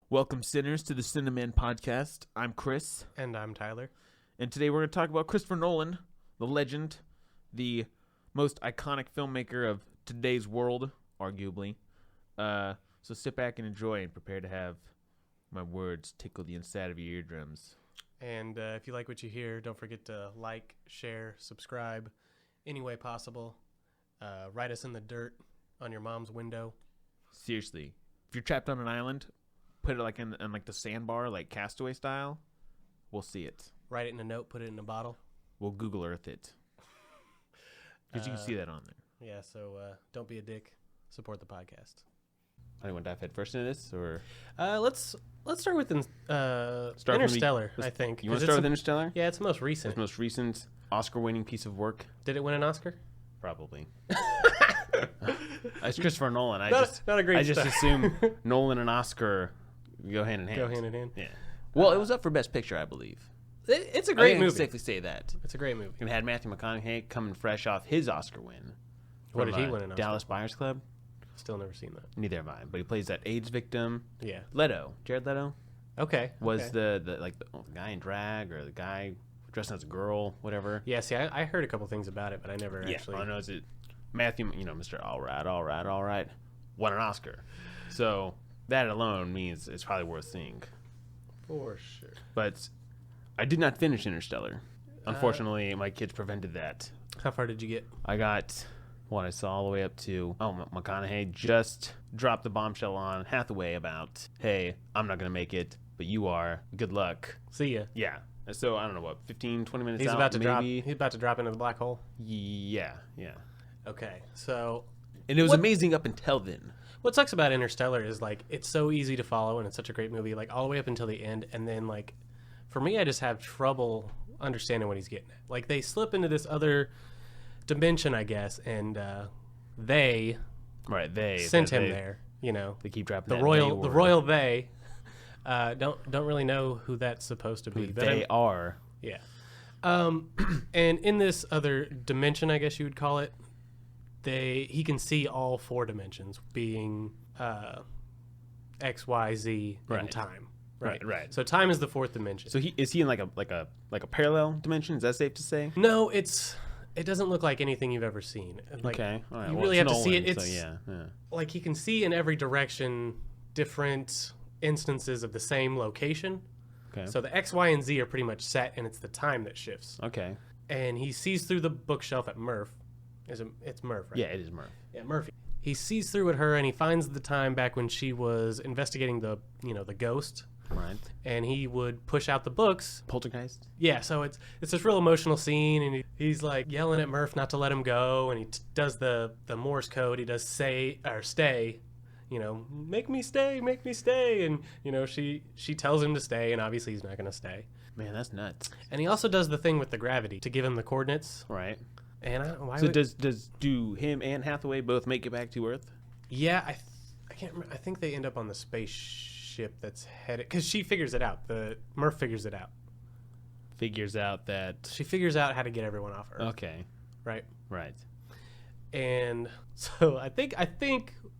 Welcome, sinners, to the Cinamen podcast. I'm Chris. And I'm Tyler. And today we're going to talk about Christopher Nolan, the legend, the most iconic filmmaker of today's world, arguably. So sit back and enjoy and prepare to have my words tickle the inside of your eardrums. And if you like what you hear, don't forget to like, share, subscribe, any way possible. Write us in the dirt on your mom's window. Seriously, if you're trapped on an island, put it like in like the sandbar, like Castaway style. We'll see it. Write it in a note, put it in a bottle. We'll Google Earth it. Because you can see that on there. Yeah, so don't be a dick. Support the podcast. I want to dive head first into this, or let's start with Interstellar. I think you want to start with Interstellar. Yeah, it's the most recent. It's the most recent Oscar-winning piece of work. Did it win an Oscar? Probably. It's Christopher Nolan. I just assume Nolan and Oscar go hand in hand. Go hand in hand. Yeah. Well, it was up for Best Picture, I believe. It's a great movie. Safely say that. It's a great movie. It had Matthew McConaughey coming fresh off his Oscar win. What did he win an Oscar? Dallas Buyers Club. Still never seen that. Neither have I. But he plays that AIDS victim. Yeah. Jared Leto. Okay. Was the guy in drag or the guy dressed as a girl, whatever. Yeah. See, I heard a couple things about it, but I never actually. I know it's Matthew. Mr. All right, won an Oscar. So that alone means it's probably worth seeing. For sure. But I did not finish Interstellar. Unfortunately, my kids prevented that. How far did you get? I got I saw all the way up to McConaughey just dropped the bombshell on Hathaway about, hey, I'm not going to make it, but you are. Good luck. See ya. Yeah. So I don't know, 15, 20 minutes He's out, about to maybe. He's about to drop into the black hole. Yeah. Okay. So. And it was amazing up until then. What sucks about Interstellar is it's so easy to follow and it's such a great movie, all the way up until the end, and then for me, I just have trouble understanding what he's getting at. They slip into this other dimension, I guess, and they sent him there. They keep dropping the royal they don't really know who that's supposed to be. They are. Yeah. And in this other dimension, I guess you would call it, he can see all four dimensions, being X, Y, Z, and time. Right. So time is the fourth dimension. So is he in like a parallel dimension? Is that safe to say? No, it doesn't look like anything you've ever seen. Okay, all right. You really have to see it. It's he can see in every direction different instances of the same location. Okay. So the X, Y, and Z are pretty much set, and it's the time that shifts. Okay. And he sees through the bookshelf at Murph. It's Murph, right? Yeah, it is Murph. Yeah, Murphy. He sees through at her, and he finds the time back when she was investigating the ghost. Right. And he would push out the books. Poltergeist? Yeah, so it's this real emotional scene, and he's yelling at Murph not to let him go, and he does the Morse code. He does say or stay, make me stay, and she tells him to stay, and obviously he's not going to stay. Man, that's nuts. And he also does the thing with the gravity to give him the coordinates. Right. And do him and Hathaway both make it back to Earth? Yeah, I can't remember. I think they end up on the spaceship that's headed, because she figures it out. Murph figures it out. Figures out that she figures out how to get everyone off Earth. Okay. Right. And so I think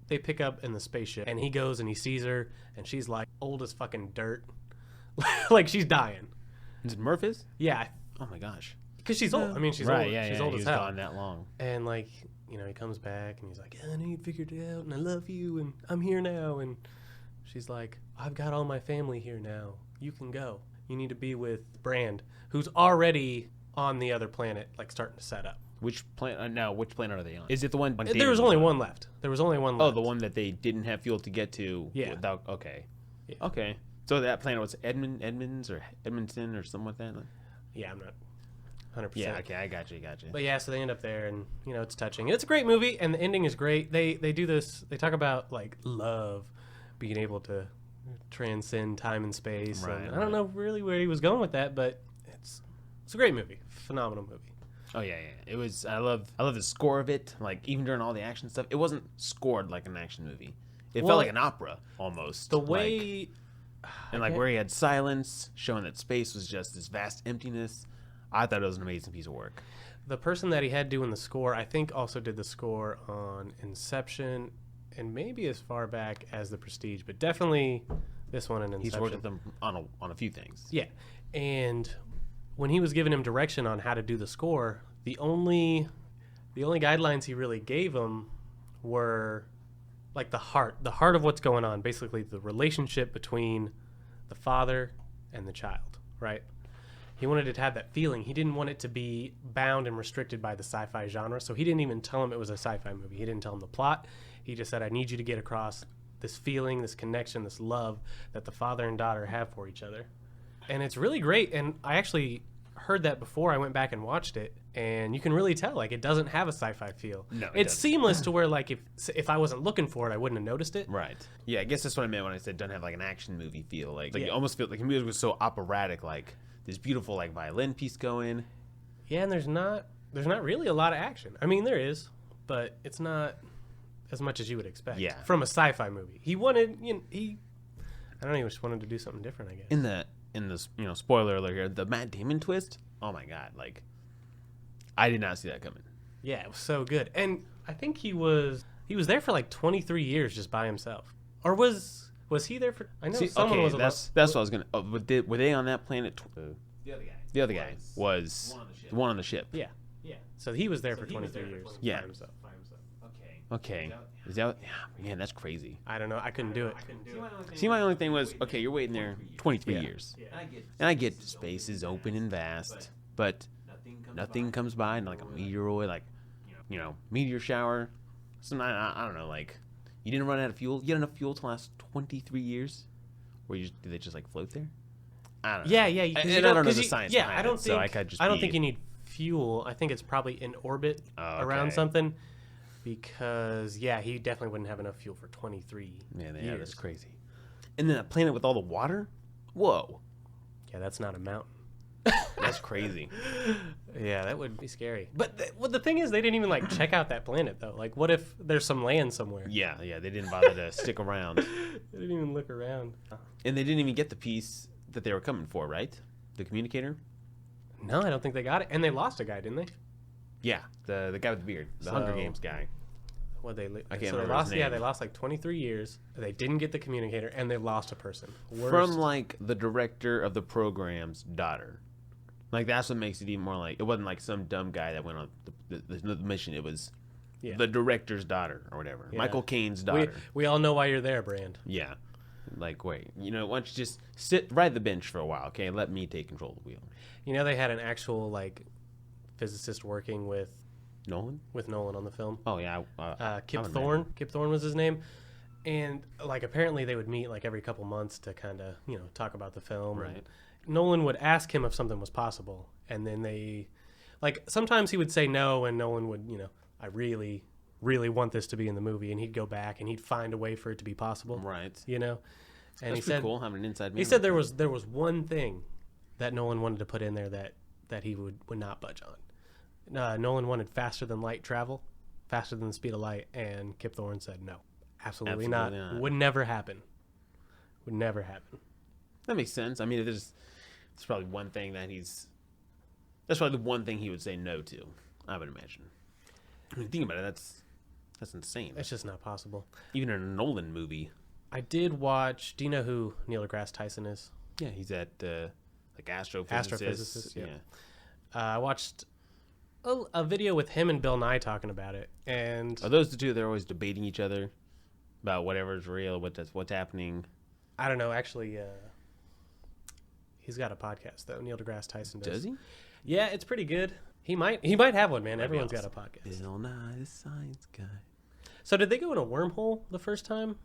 they pick up in the spaceship, and he goes and he sees her, and she's old as fucking dirt, she's dying. Is it Murph is? Yeah. Oh my gosh. Because she's old. I mean, she's right, old. Yeah, she's old as hell. Gone that long. And he comes back and he's like, I know you figured it out, and I love you, and I'm here now. And she's like, I've got all my family here now. You can go. You need to be with Brand, who's already on the other planet, starting to set up. Which planet? Now, which planet are they on? Is it the one? There was only one left. Oh, the one that they didn't have fuel to get to. Yeah. Okay. Yeah. Okay. So that planet was Edmonds or Edmonton or something like that. Yeah, I'm not 100%. Yeah. Okay, I got you. But yeah, so they end up there, and it's touching. It's a great movie, and the ending is great. They do this. They talk about love, being able to transcend time and space. Right. And I don't know really where he was going with that, but it's a great movie, phenomenal movie. Oh yeah. It was. I love the score of it. Even during all the action stuff, it wasn't scored like an action movie. It felt like an opera almost. The way. And where he had silence, showing that space was just this vast emptiness. I thought it was an amazing piece of work. The person that he had doing the score, I think, also did the score on Inception and maybe as far back as The Prestige, but definitely This one and Inception. He's worked with them on a few things. Yeah, and when he was giving him direction on how to do the score, the only guidelines he really gave him were like the heart of what's going on, basically the relationship between the father and the child, right? He wanted it to have that feeling. He didn't want it to be bound and restricted by the sci-fi genre, so he didn't even tell him it was a sci-fi movie. He didn't tell him the plot. He just said, I need you to get across this feeling, this connection, this love that the father and daughter have for each other. And it's really great, and I actually heard that before I went back and watched it, and you can really tell, like, it doesn't have a sci-fi feel. No, it's seamless to where, like, if I wasn't looking for it, I wouldn't have noticed it. Right. Yeah, I guess that's what I meant when I said doesn't have like an action movie feel. Like Yeah. you almost feel like the music was so operatic, like this beautiful like violin piece going. Yeah, and there's not really a lot of action. I mean, there is, but it's not as much as you would expect. Yeah. From a sci-fi movie. He wanted, I don't know, he just wanted to do something different, I guess. In this, spoiler alert here, the Matt Damon twist. Oh my god, like I did not see that coming. Yeah, it was so good. And I think he was there for like 23 years just by himself. Or was he there for? I know someone was. That's what I was gonna. Were they on that planet? The other guy was the one on the ship. Yeah. So he was there for 23 years. Yeah. By himself. Okay. Is that? Yeah, man, that's crazy. I don't know. I couldn't do it. See, my only thing was, okay, you're waiting there 23 Yeah. years, and I get space is open and vast, but nothing comes by, like a meteoroid, like meteor shower. So I don't know, like you didn't run out of fuel. You had enough fuel to last 23 years, or do they just like float there? I don't know. Yeah. I don't know the science. Yeah, behind I don't it, think. so I could just. I don't think you need fuel. I think it's probably in orbit around okay. something, because he definitely wouldn't have enough fuel for 23 Man, years. yeah, that's crazy. And then a planet with all the water. Whoa, Yeah, that's not a mountain. that's crazy. Yeah, that would be scary. But the thing is, they didn't even like check out that planet though. Like, what if there's some land somewhere? Yeah, they didn't bother to stick around, They didn't even look around. and they didn't even get the piece that they were coming for, right? The communicator. No, I don't think they got it. And they lost a guy, didn't they? Yeah, the guy with the beard, the Hunger So- Games guy. What they? I can't so remember they lost. his Yeah, name. they lost like 23 years. They didn't get the communicator, and they lost a person. Worst. From like the director of the program's daughter. Like that's what makes it even more like it wasn't like some dumb guy that went on the mission. It was the director's daughter or whatever, Yeah. Michael Caine's daughter. We all know why you're there, Brand. Yeah, like wait, why don't you just ride the bench for a while? Okay, let me take control of the wheel. You know, they had an actual like physicist working with Nolan. Nolan on the film. Oh yeah, Kip I would Thorne. Kip Thorne was his name. And like apparently they would meet like every couple months to kind of talk about the film. Right. And Nolan would ask him if something was possible, and then they like sometimes he would say no, and Nolan would I really want this to be in the movie, and he'd go back and he'd find a way for it to be possible. Right. And That's he pretty said cool having an inside. he said there was one thing that Nolan wanted to put in there that he would not budge on. Nolan wanted faster than light travel, faster than the speed of light, and Kip Thorne said no, absolutely not. Would never happen. Would never happen. That makes sense. I mean, it's probably one thing that's probably the one thing he would say no to, I would imagine. I mean, think about it. That's insane. It's just not possible. Even in a Nolan movie. I did watch. Do you know who Neil deGrasse Tyson is? Yeah, he's that like astrophysicist. Astrophysicist, yeah. Yeah. I watched a video with him and Bill Nye talking about it, and Are those the two? They're always debating each other about whatever's real, what's happening. I don't know. Actually, he's got a podcast though. Neil deGrasse Tyson does. Does he? Yeah, it's pretty good. He might have one, man. That'd be Everyone's got a awesome. podcast. Bill Nye, the science guy. So did they go in a wormhole the first time?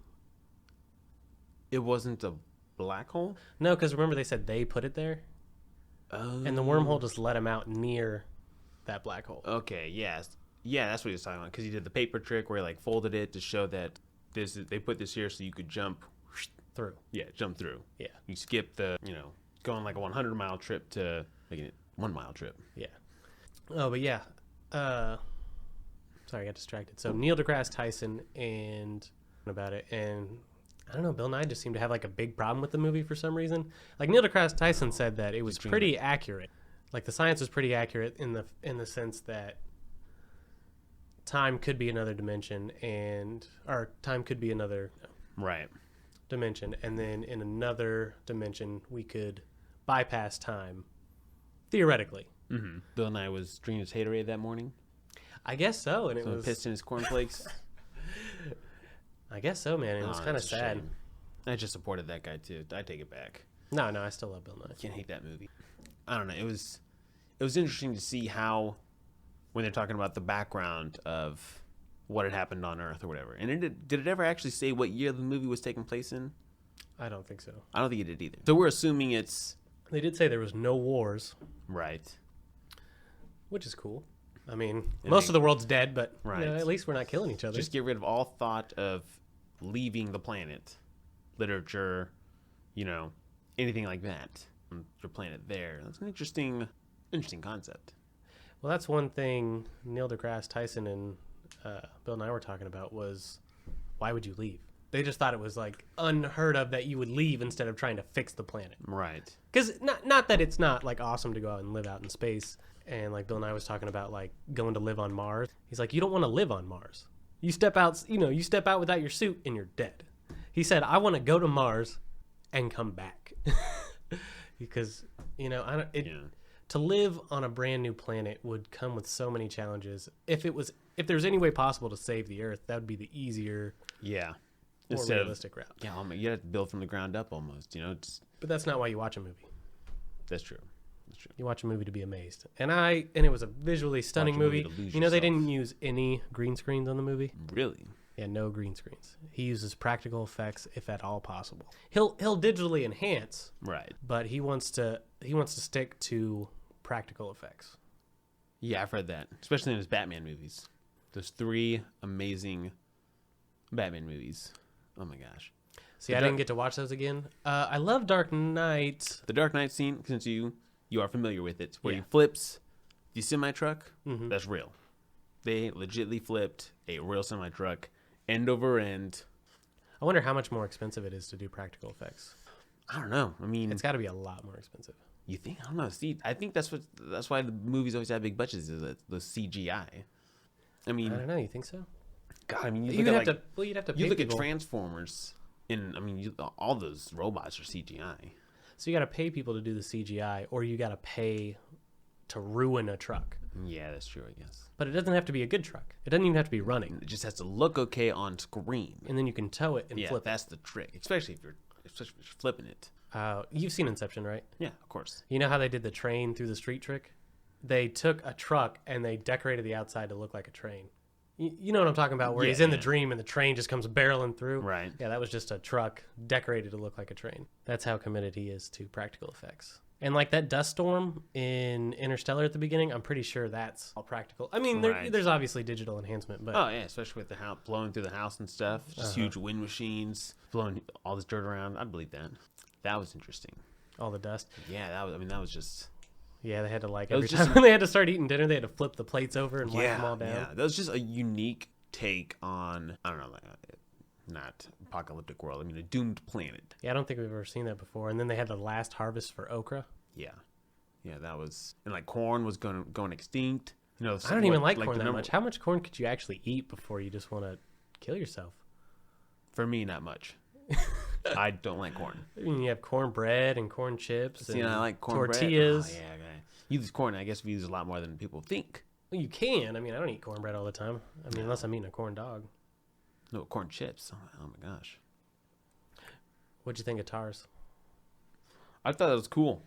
It wasn't a black hole? No, because remember they said they put it there, Oh. and the wormhole just let him out near that black hole. Okay, yes. Yeah, that's what he was talking about. Because he did the paper trick where he like folded it to show that they put this here so you could jump Through. Yeah, jump through. Yeah. You skip the, going like a 100-mile trip to making it 1-mile trip. Yeah. Oh, but yeah. Sorry, I got distracted. So Neil deGrasse Tyson and about it, and I don't know, Bill Nye just seemed to have like a big problem with the movie for some reason. Like Neil deGrasse Tyson said that it was pretty accurate. Like the science was pretty accurate in the sense that time could be another dimension or time could be another Right. dimension, and then in another dimension we could bypass time, theoretically. Mm-hmm. Bill Nye was drinking his haterade that morning. I guess so, and it So was pissed in his cornflakes. I guess so, man. It was kind of that's a sad. shame. I just supported that guy too. I take it back. No, I still love Bill Nye. Can't hate that movie. I don't know. It was interesting to see how, when they're talking about the background of what had happened on Earth or whatever. And did it ever actually say what year the movie was taking place in? I don't think so. I don't think it did either. So we're assuming it's They did say there was no wars, right. which is cool. I mean, most of the world's dead, but Right. at least we're not killing each other. Just get rid of all thought of leaving the planet, literature, anything like that. Your planet there. That's an interesting concept. Well, that's one thing Neil deGrasse Tyson and Bill and I were talking about was, why would you leave? They just thought it was like unheard of that you would leave instead of trying to fix the planet. Right. Because not that it's not like awesome to go out and live out in space. And like Bill and I was talking about like going to live on Mars. He's like, you don't want to live on Mars. You step out, you step out without your suit and you're dead. He said, I want to go to Mars and come back. Because, to live on a brand new planet would come with so many challenges. If there's any way possible to save the Earth, that would be the easier, Yeah. more realistic route. Yeah, you have to build from the ground up almost, But that's not why you watch a movie. That's true. You watch a movie to be amazed. And it was a visually stunning Watch a movie movie. to lose They yourself. didn't use any green screens on the movie. Really? Yeah, no green screens. He uses practical effects if at all possible. He'll digitally enhance, Right. but he wants to stick to practical effects. Yeah, I've heard that. Especially in his Batman movies. Those 3 amazing Batman movies. Oh my gosh. See, I didn't get to watch those again. I love Dark Knight. The Dark Knight scene, since you are familiar with it, where Yeah. he flips the semi-truck, Mhm. that's real. They legitly flipped a real semi-truck end over end. I wonder how much more expensive it is to do practical effects. I don't know. I mean, It's got to be a lot more expensive. you think? I don't know. See, I think that's why the movies always have big budgets, is the CGI. I mean, I don't know. You think so? God, I mean, you You'd look have at you'd have to. you Pay look people. at Transformers, and I mean, all those robots are CGI. So you got to pay people to do the CGI, or you got to pay to ruin a truck. Yeah, that's true, I guess. But it doesn't have to be a good truck. It doesn't even have to be running. It just has to look okay on screen. And then you can tow it and Yeah, flip that's the trick, especially if you're flipping it. it. You've seen Inception, right? Yeah, of course. You know how they did the train through the street trick? They took a truck and they decorated the outside to look like a train. You know what I'm talking about, where Yeah, he's in the yeah. dream and the train just comes barreling through? Right. Yeah, that was just a truck decorated to look like a train. That's how committed he is to practical effects. And like that dust storm in Interstellar at the beginning, I'm pretty sure that's all practical. I mean, Right. there's obviously digital enhancement, but Oh yeah, especially with the house blowing through the house and stuff. Just huge wind machines blowing all this dirt around. I believe that. That was interesting. all the dust. Yeah, that was just. Yeah, they had to like It was every just- time when they had to start eating dinner, they had to flip the plates over and wipe Yeah, them all down. yeah. That was just a unique take on, I don't know, like not apocalyptic world. I mean, a doomed planet. Yeah, I don't think we've ever seen that before. And then they had the last harvest for okra. Yeah, yeah. That was, and like corn was going extinct. I don't even like corn the that number- much. How much corn could you actually eat before you just want to kill yourself? For me, not much. I don't like corn. I mean, you have cornbread and corn chips See, and I like cornbread. tortillas. Oh, yeah, okay. You use corn. I guess we use a lot more than people think. Well, you can. I mean, I don't eat cornbread all the time. I mean, unless I'm eating a corn dog. No, corn chips. Oh my gosh. What'd you think of Tars? I thought that was cool.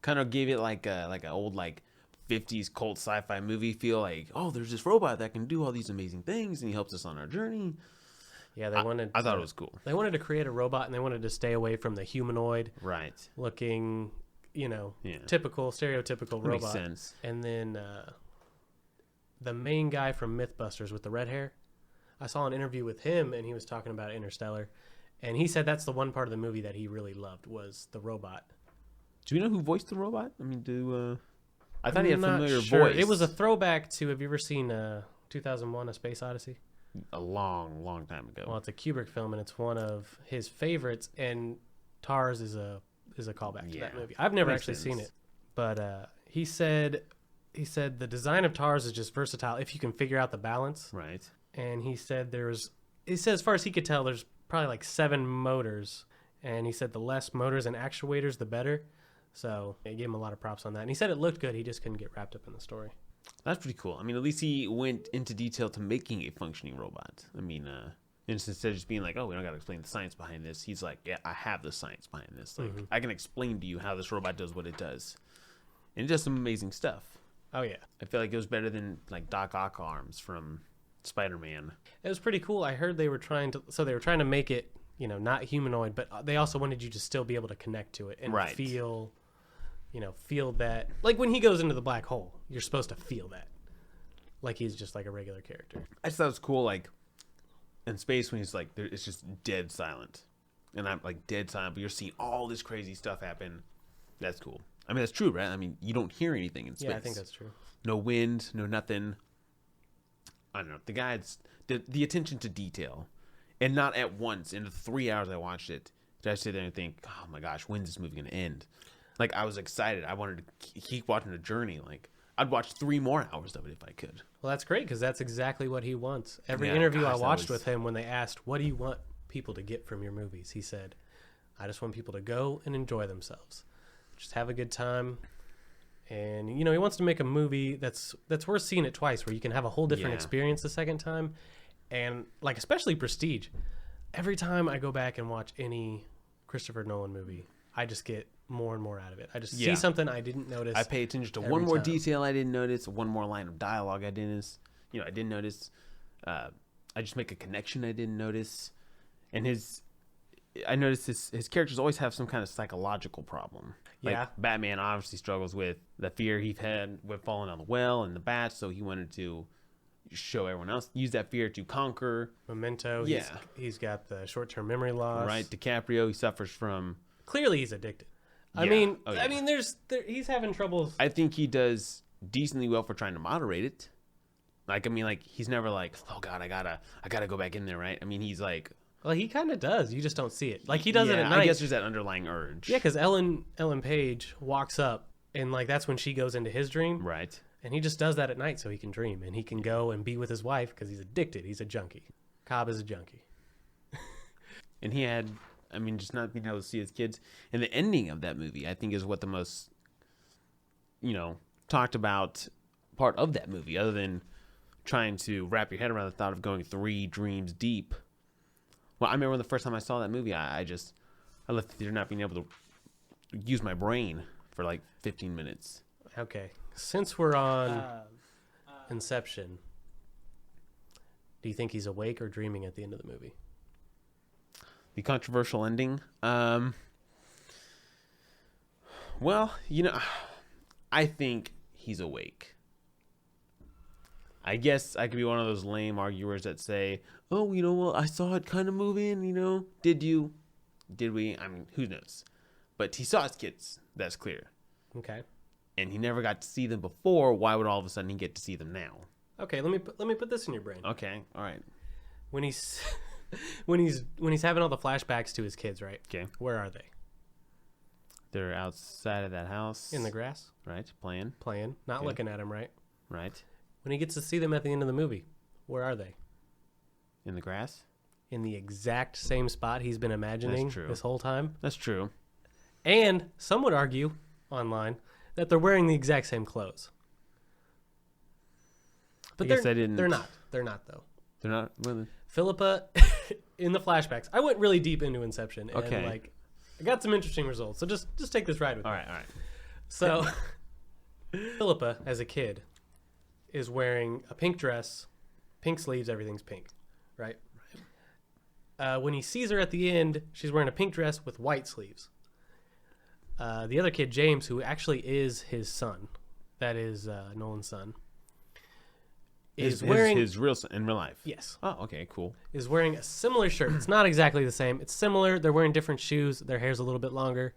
Kind of gave it like an old 50s cult sci-fi movie feel. Like, oh, there's this robot that can do all these amazing things, and he helps us on our journey. Yeah, they wanted. I thought it was cool. They wanted to create a robot, and they wanted to stay away from the humanoid Right. looking, Yeah. typical, stereotypical That robot. makes sense. And then the main guy from Mythbusters with the red hair, I saw an interview with him, and he was talking about Interstellar, and he said that's the one part of the movie that he really loved was the robot. Do you know who voiced the robot? I mean, I thought he had a I'm not familiar sure. voice. It was a throwback to. Have you ever seen 2001: A Space Odyssey? a long time ago. Well, it's a Kubrick film, and it's one of his favorites. And Tars is a callback to that Yeah. movie. I've never Makes actually seen sense. it, but he said the design of Tars is just versatile if you can figure out the balance. Right. And he said as far as he could tell, there's probably like 7 motors, and he said the less motors and actuators, the better. So I gave him a lot of props on that. And he said it looked good. He just couldn't get wrapped up in the story. That's pretty cool. I mean, at least he went into detail to making a functioning robot. I mean, instead of just being like, oh, we don't got to explain the science behind this, he's like, yeah, I have the science behind this. Like, I can explain to you how this robot does what it does. And it does some amazing stuff. Oh, yeah. I feel like it was better than, like, Doc Ock arms from Spider-Man. It was pretty cool. I heard they were trying to make it, you know, not humanoid, but they also wanted you to still be able to connect to it and feel that. Like, when he goes into the black hole, you're supposed to feel that. Like he's just like a regular character. I just thought it was cool, like, in space when he's like, it's just dead silent. And I'm like, dead silent, but you're seeing all this crazy stuff happen. That's cool. I mean, that's true, right? I mean, you don't hear anything in space. Yeah, I think that's true. No wind, no nothing. I don't know. The guy's the attention to detail, and not at once in the 3 hours I watched it did I sit there and think, oh my gosh, when's this movie gonna end? Like, I was excited. I wanted to keep watching the journey. Like, I'd watch 3 more hours of it if I could. Well, that's great because that's exactly what he wants. Every interview I watched with him, when they asked, "What do you want people to get from your movies?" he said, "I just want people to go and enjoy themselves, just have a good time." And, you know, he wants to make a movie that's worth seeing it twice, where you can have a whole different experience the second time. And, like, especially Prestige. Every time I go back and watch any Christopher Nolan movie, I just get more and more out of it. I just see something I didn't notice. I pay attention to one more detail I didn't notice, one more line of dialogue I didn't notice. I just make a connection I didn't notice. And I noticed his characters always have some kind of psychological problem. Like, Batman obviously struggles with the fear he had with falling down the well and the bats, so he wanted to show everyone else, use that fear to conquer. Memento, he's got the short-term memory loss. Right, DiCaprio, he suffers from... Clearly he's addicted. I mean, he's having troubles. I think he does decently well for trying to moderate it. Like, I mean, like, he's never like, oh God, I gotta go back in there, right? I mean, he's like... Well, he kind of does. You just don't see it. Like, he does it at night. I guess there's that underlying urge. Yeah, because Ellen Page walks up, and, like, that's when she goes into his dream. Right. And he just does that at night so he can dream. And he can go and be with his wife because he's addicted. He's a junkie. Cobb is a junkie. And he had, I mean, just not being able to see his kids. And the ending of that movie, I think, is what the most, you know, talked about part of that movie, other than trying to wrap your head around the thought of going 3 dreams deep. Well, I remember when the first time I saw that movie, I left the theater not being able to use my brain for like 15 minutes. Okay. Since we're on Inception, do you think he's awake or dreaming at the end of the movie? The controversial ending? Well, you know, I think he's awake. I guess I could be one of those lame arguers that say, oh, you know what, I saw it kind of move in, you know. Did you? Did we? I mean, who knows? But he saw his kids. That's clear. Okay. And he never got to see them before. Why would all of a sudden he get to see them now? Okay, let me put this in your brain. Okay, all right. When he's having all the flashbacks to his kids, right? Okay. Where are they? They're outside of that house. In the grass? Right, playing. Not looking at him, right? Right. When he gets to see them at the end of the movie, where are they? In the grass? In the exact same spot he's been imagining this whole time. That's true. And some would argue online that they're wearing the exact same clothes. But they're not. They're not, though. They're not? Philippa, in the flashbacks, I went really deep into Inception. And, I got some interesting results. So just take this ride with me. All right. So, Philippa, as a kid, is wearing a pink dress, pink sleeves, everything's pink, right? When he sees her at the end, she's wearing a pink dress with white sleeves. The other kid, James, who actually is his son, that is Nolan's son, is wearing his real son in real life. Yes. Oh, okay, cool. Is wearing a similar shirt. It's not exactly the same. It's similar. They're wearing different shoes. Their hair's a little bit longer.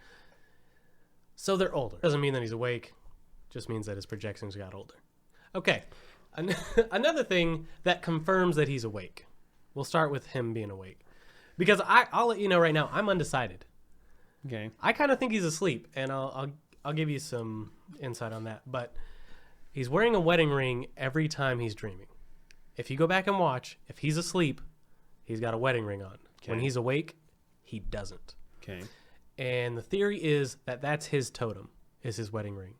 So they're older. Doesn't mean that he's awake. Just means that his projections got older. Okay. Another thing that confirms that he's awake. We'll start with him being awake. Because I'll let you know right now, I'm undecided. Okay. I kind of think he's asleep, and I'll give you some insight on that. But he's wearing a wedding ring every time he's dreaming. If you go back and watch, if he's asleep, he's got a wedding ring on. When he's awake, he doesn't. Okay. And the theory is that that's his totem, is his wedding ring.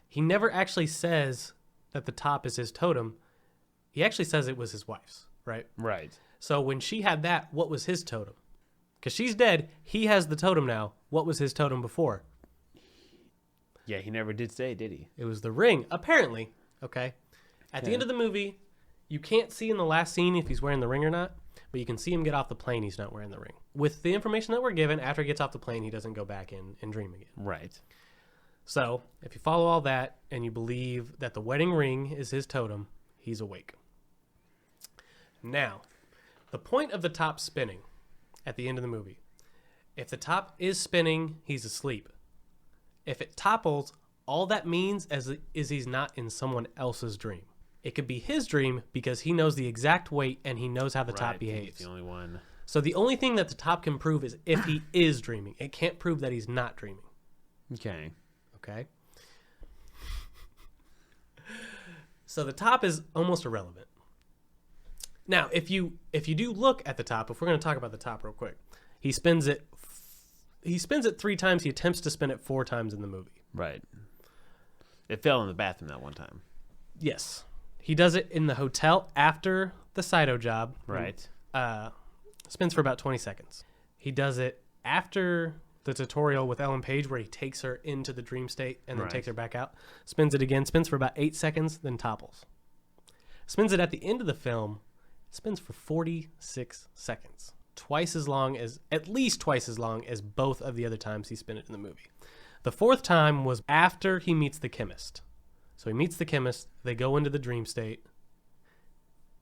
He never actually says that the top is his totem. He actually says it was his wife's, right? Right. So when she had that, what was his totem? Because she's dead. He has the totem now. What was his totem before? Yeah, he never did say, did he? It was the ring, apparently. Okay. At the end of the movie, you can't see in the last scene if he's wearing the ring or not, but you can see him get off the plane. He's not wearing the ring. With the information that we're given, after he gets off the plane, he doesn't go back in and dream again. Right. So if you follow all that and you believe that the wedding ring is his totem, he's awake. Now, the point of the top spinning at the end of the movie, if the top is spinning, he's asleep. If it topples, all that means is he's not in someone else's dream. It could be his dream because he knows the exact weight and he knows how the top behaves. He's the only one. So the only thing that the top can prove is if he is dreaming. It can't prove that he's not dreaming. Okay. Okay? So the top is almost irrelevant. Now, if you do look at the top, if we're going to talk about the top real quick, he spins it 3 times. He attempts to spin it 4 times in the movie. Right. It fell in the bathroom that one time. Yes. He does it in the hotel after the Cyto job. Right. Spins for about 20 seconds. He does it after the tutorial with Ellen Page where he takes her into the dream state and then takes her back out. Spins it again. Spins for about 8 seconds, then topples. Spins it at the end of the film. Spins for 46 seconds. At least twice as long as both of the other times he spun it in the movie. The 4th time was after he meets the chemist. So he meets the chemist. They go into the dream state.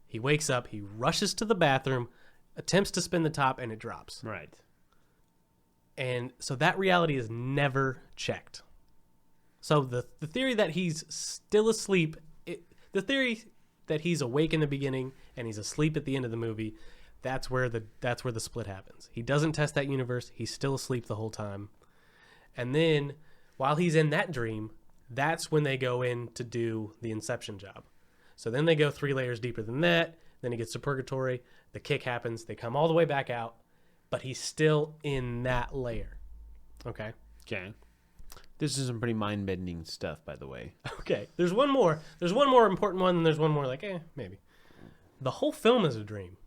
He wakes up. He rushes to the bathroom, attempts to spin the top, and it drops. Right. And so that reality is never checked. So the theory that he's still asleep, the theory that he's awake in the beginning and he's asleep at the end of the movie, that's where the split happens. He doesn't test that universe. He's still asleep the whole time. And then while he's in that dream, that's when they go in to do the Inception job. So then they go 3 layers deeper than that. Then he gets to purgatory. The kick happens. They come all the way back out, but he's still in that layer. Okay? Okay. This is some pretty mind-bending stuff, by the way. Okay. There's one more. There's one more important one, and there's one more like, maybe. The whole film is a dream.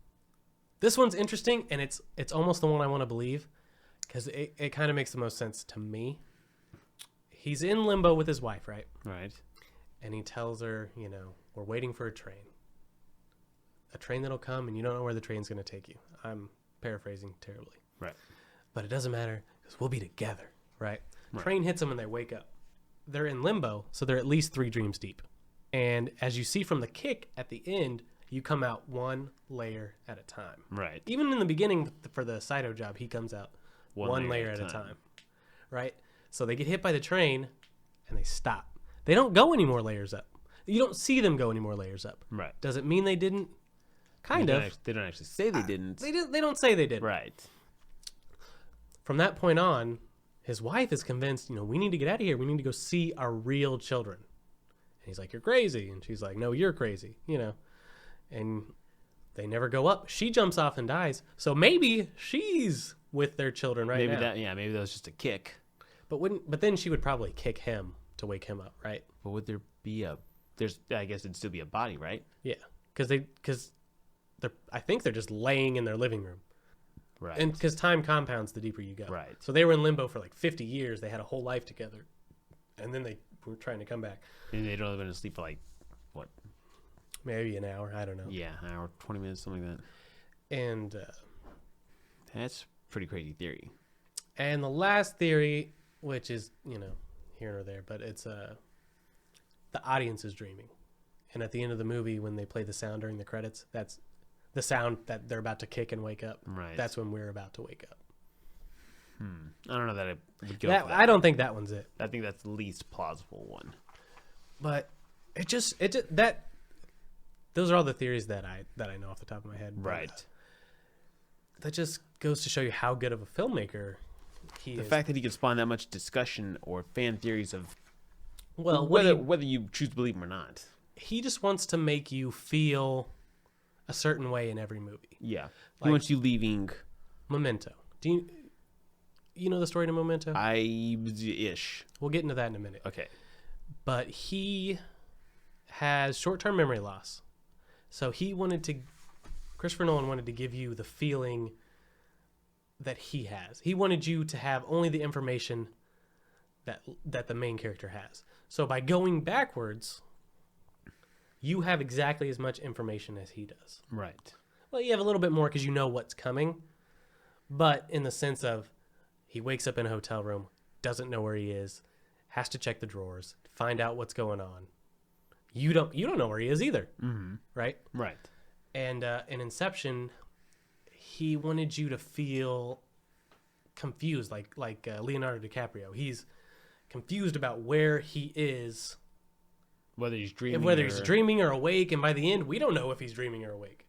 This one's interesting, and it's almost the one I want to believe because it kind of makes the most sense to me. He's in limbo with his wife, right? Right. And he tells her, we're waiting for a train. A train that'll come, and you don't know where the train's going to take you. I'm paraphrasing terribly. Right. But it doesn't matter because we'll be together, right? Train hits them and they wake up. They're in limbo, so they're at least 3 dreams deep. And as you see from the kick at the end, you come out 1 layer at a time. Right. Even in the beginning for the Cyto job, he comes out 1 layer at a time. Right? So they get hit by the train and they stop. They don't go any more layers up. You don't see them go any more layers up. Right. Does it mean they didn't? Kind of. They don't actually say they didn't. They don't say they did. Right. From that point on, his wife is convinced, we need to get out of here. We need to go see our real children. And he's like, you're crazy. And she's like, no, you're crazy, And they never go up. She jumps off and dies. So maybe she's with their children now. Maybe that was just a kick. But then she would probably kick him to wake him up, right? But would there be I guess it'd still be a body, right? Yeah. Because I think they're just laying in their living room. Right. And because time compounds the deeper you go. Right. So they were in limbo for like 50 years. They had a whole life together. And then they were trying to come back. And they'd only been asleep for like, what? Maybe an hour. I don't know. Yeah, an hour, 20 minutes, something like that. And that's pretty crazy theory. And the last theory, which is, here or there, but it's the audience is dreaming. And at the end of the movie, when they play the sound during the credits, that's the sound that they're about to kick and wake up. Right. That's when we're about to wake up. I don't know that I would go for that. I don't think that one's it. I think that's the least plausible one. But those are all the theories that I know off the top of my head. Right. But, that just goes to show you how good of a filmmaker he is. The fact that he could spawn that much discussion or fan theories of whether you choose to believe him or not. He just wants to make you feel a certain way in every movie. Yeah. He wants you leaving Memento. Do you know the story to Memento? Ish. We'll get into that in a minute. Okay. But he has short-term memory loss. So Christopher Nolan wanted to give you the feeling that he has. He wanted you to have only the information that the main character has. So by going backwards, you have exactly as much information as he does. Right. Well, you have a little bit more because you know what's coming. But in the sense of he wakes up in a hotel room, doesn't know where he is, has to check the drawers, find out what's going on. You don't know where he is either, right? Right. And in Inception, he wanted you to feel confused, like Leonardo DiCaprio. He's confused about where he is, Whether he's dreaming or awake. And by the end, we don't know if he's dreaming or awake.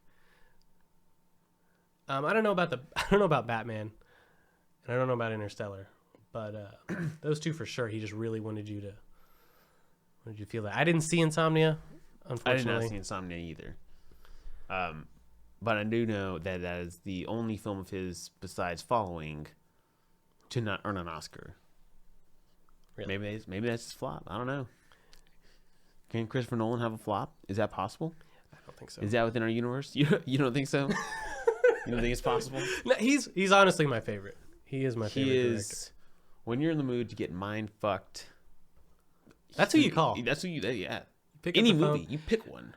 I don't know about Batman, and I don't know about Interstellar, but those two for sure. He just really wanted you to feel that. I didn't see Insomnia, unfortunately. I did not see Insomnia either. But I do know that is the only film of his besides Following to not earn an Oscar. Really? Maybe that's his flop. I don't know. Can Christopher Nolan have a flop? Is that possible? I don't think so. Is that within our universe? You don't think so? You don't think it's possible? No, he's honestly my favorite. He is my favorite director. When you're in the mood to get mind fucked. That's who you call. That's who you. Yeah. Pick Any up the movie, phone. you pick one.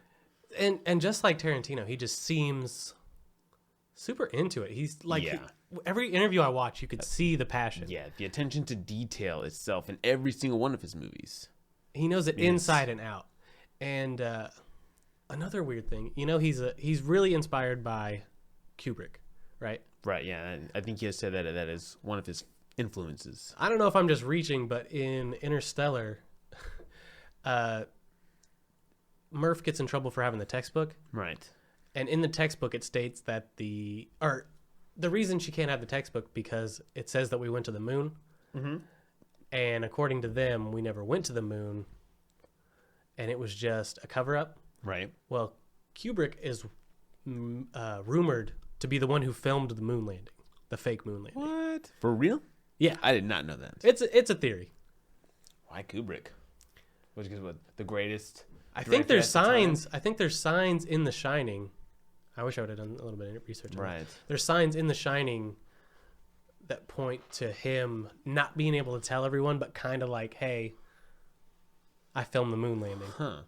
And just like Tarantino, he just seems super into it. He's like every interview I watch, you could see the passion. Yeah, the attention to detail itself in every single one of his movies. He knows it inside and out. And another weird thing, he's really inspired by Kubrick, right? Right. Yeah, I think he has said that is one of his influences. I don't know if I'm just reaching, but in Interstellar, Murph gets in trouble for having the textbook. Right. And in the textbook, it states that the reason she can't have the textbook because it says that we went to the moon. Mm-hmm. And according to them, we never went to the moon. And it was just a cover-up. Right. Well, Kubrick is rumored to be the one who filmed the moon landing, the fake moon landing. What? For real? Yeah. I did not know that. It's a theory. Why Kubrick? Was because what the greatest? I think there's signs. I think there's signs in The Shining. I wish I would have done a little bit of research on that. There's signs in The Shining that point to him not being able to tell everyone, but kind of like, hey, I filmed the moon landing. Huh.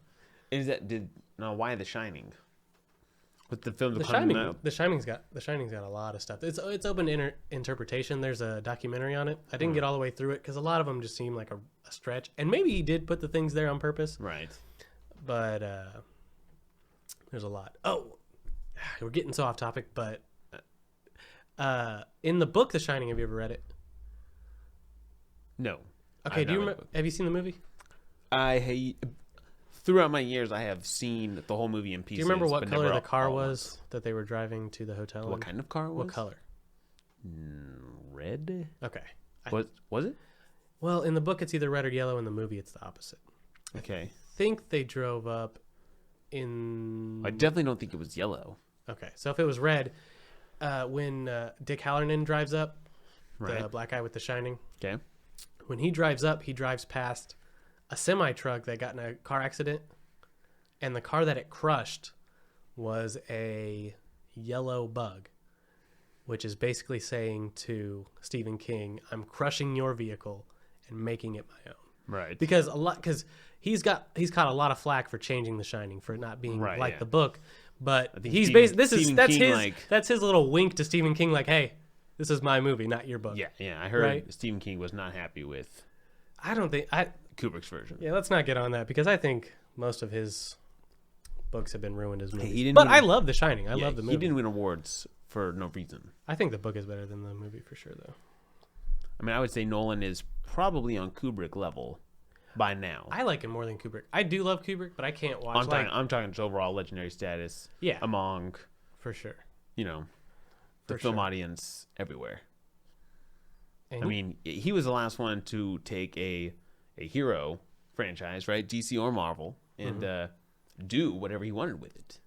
Why The Shining? With the film The Shining's got a lot of stuff. It's open to interpretation. There's a documentary on it. I didn't get all the way through it because a lot of them just seem like a stretch. And maybe he did put the things there on purpose. Right. But there's a lot. Oh, we're getting so off topic, but in the book The Shining, have you ever read it? No. Okay, have you seen the movie? Throughout my years, I have seen the whole movie in pieces. Do you remember what color the car was that they were driving to the hotel? What kind of car was? What color? Red. Okay. Was it? Well, in the book, it's either red or yellow. In the movie, it's the opposite. Okay. I think they drove up in... I definitely don't think it was yellow. Okay, so if it was red, when Dick Hallorann drives up, right, the black guy with The Shining. Okay. When he drives up, he drives past a semi-truck that got in a car accident, and the car that it crushed was a yellow bug, which is basically saying to Stephen King, I'm crushing your vehicle and making it my own. Right. Because he's caught a lot of flack for changing The Shining, for it not being the book, but that's his little wink to Stephen King, like, hey, this is my movie, not your book. Yeah, I heard Stephen King was not happy with Kubrick's version. Yeah, let's not get on that because I think most of his books have been ruined as movies. I love The Shining. I love the movie. He didn't win awards for no reason. I think the book is better than the movie for sure, though. I mean, I would say Nolan is probably on Kubrick level by now. I like him more than Kubrick. I do love Kubrick, but I can't watch. I'm talking his overall legendary status. Yeah, among for sure. The film audience everywhere. I mean, he was the last one to take a hero franchise, right? DC or Marvel, and do whatever he wanted with it.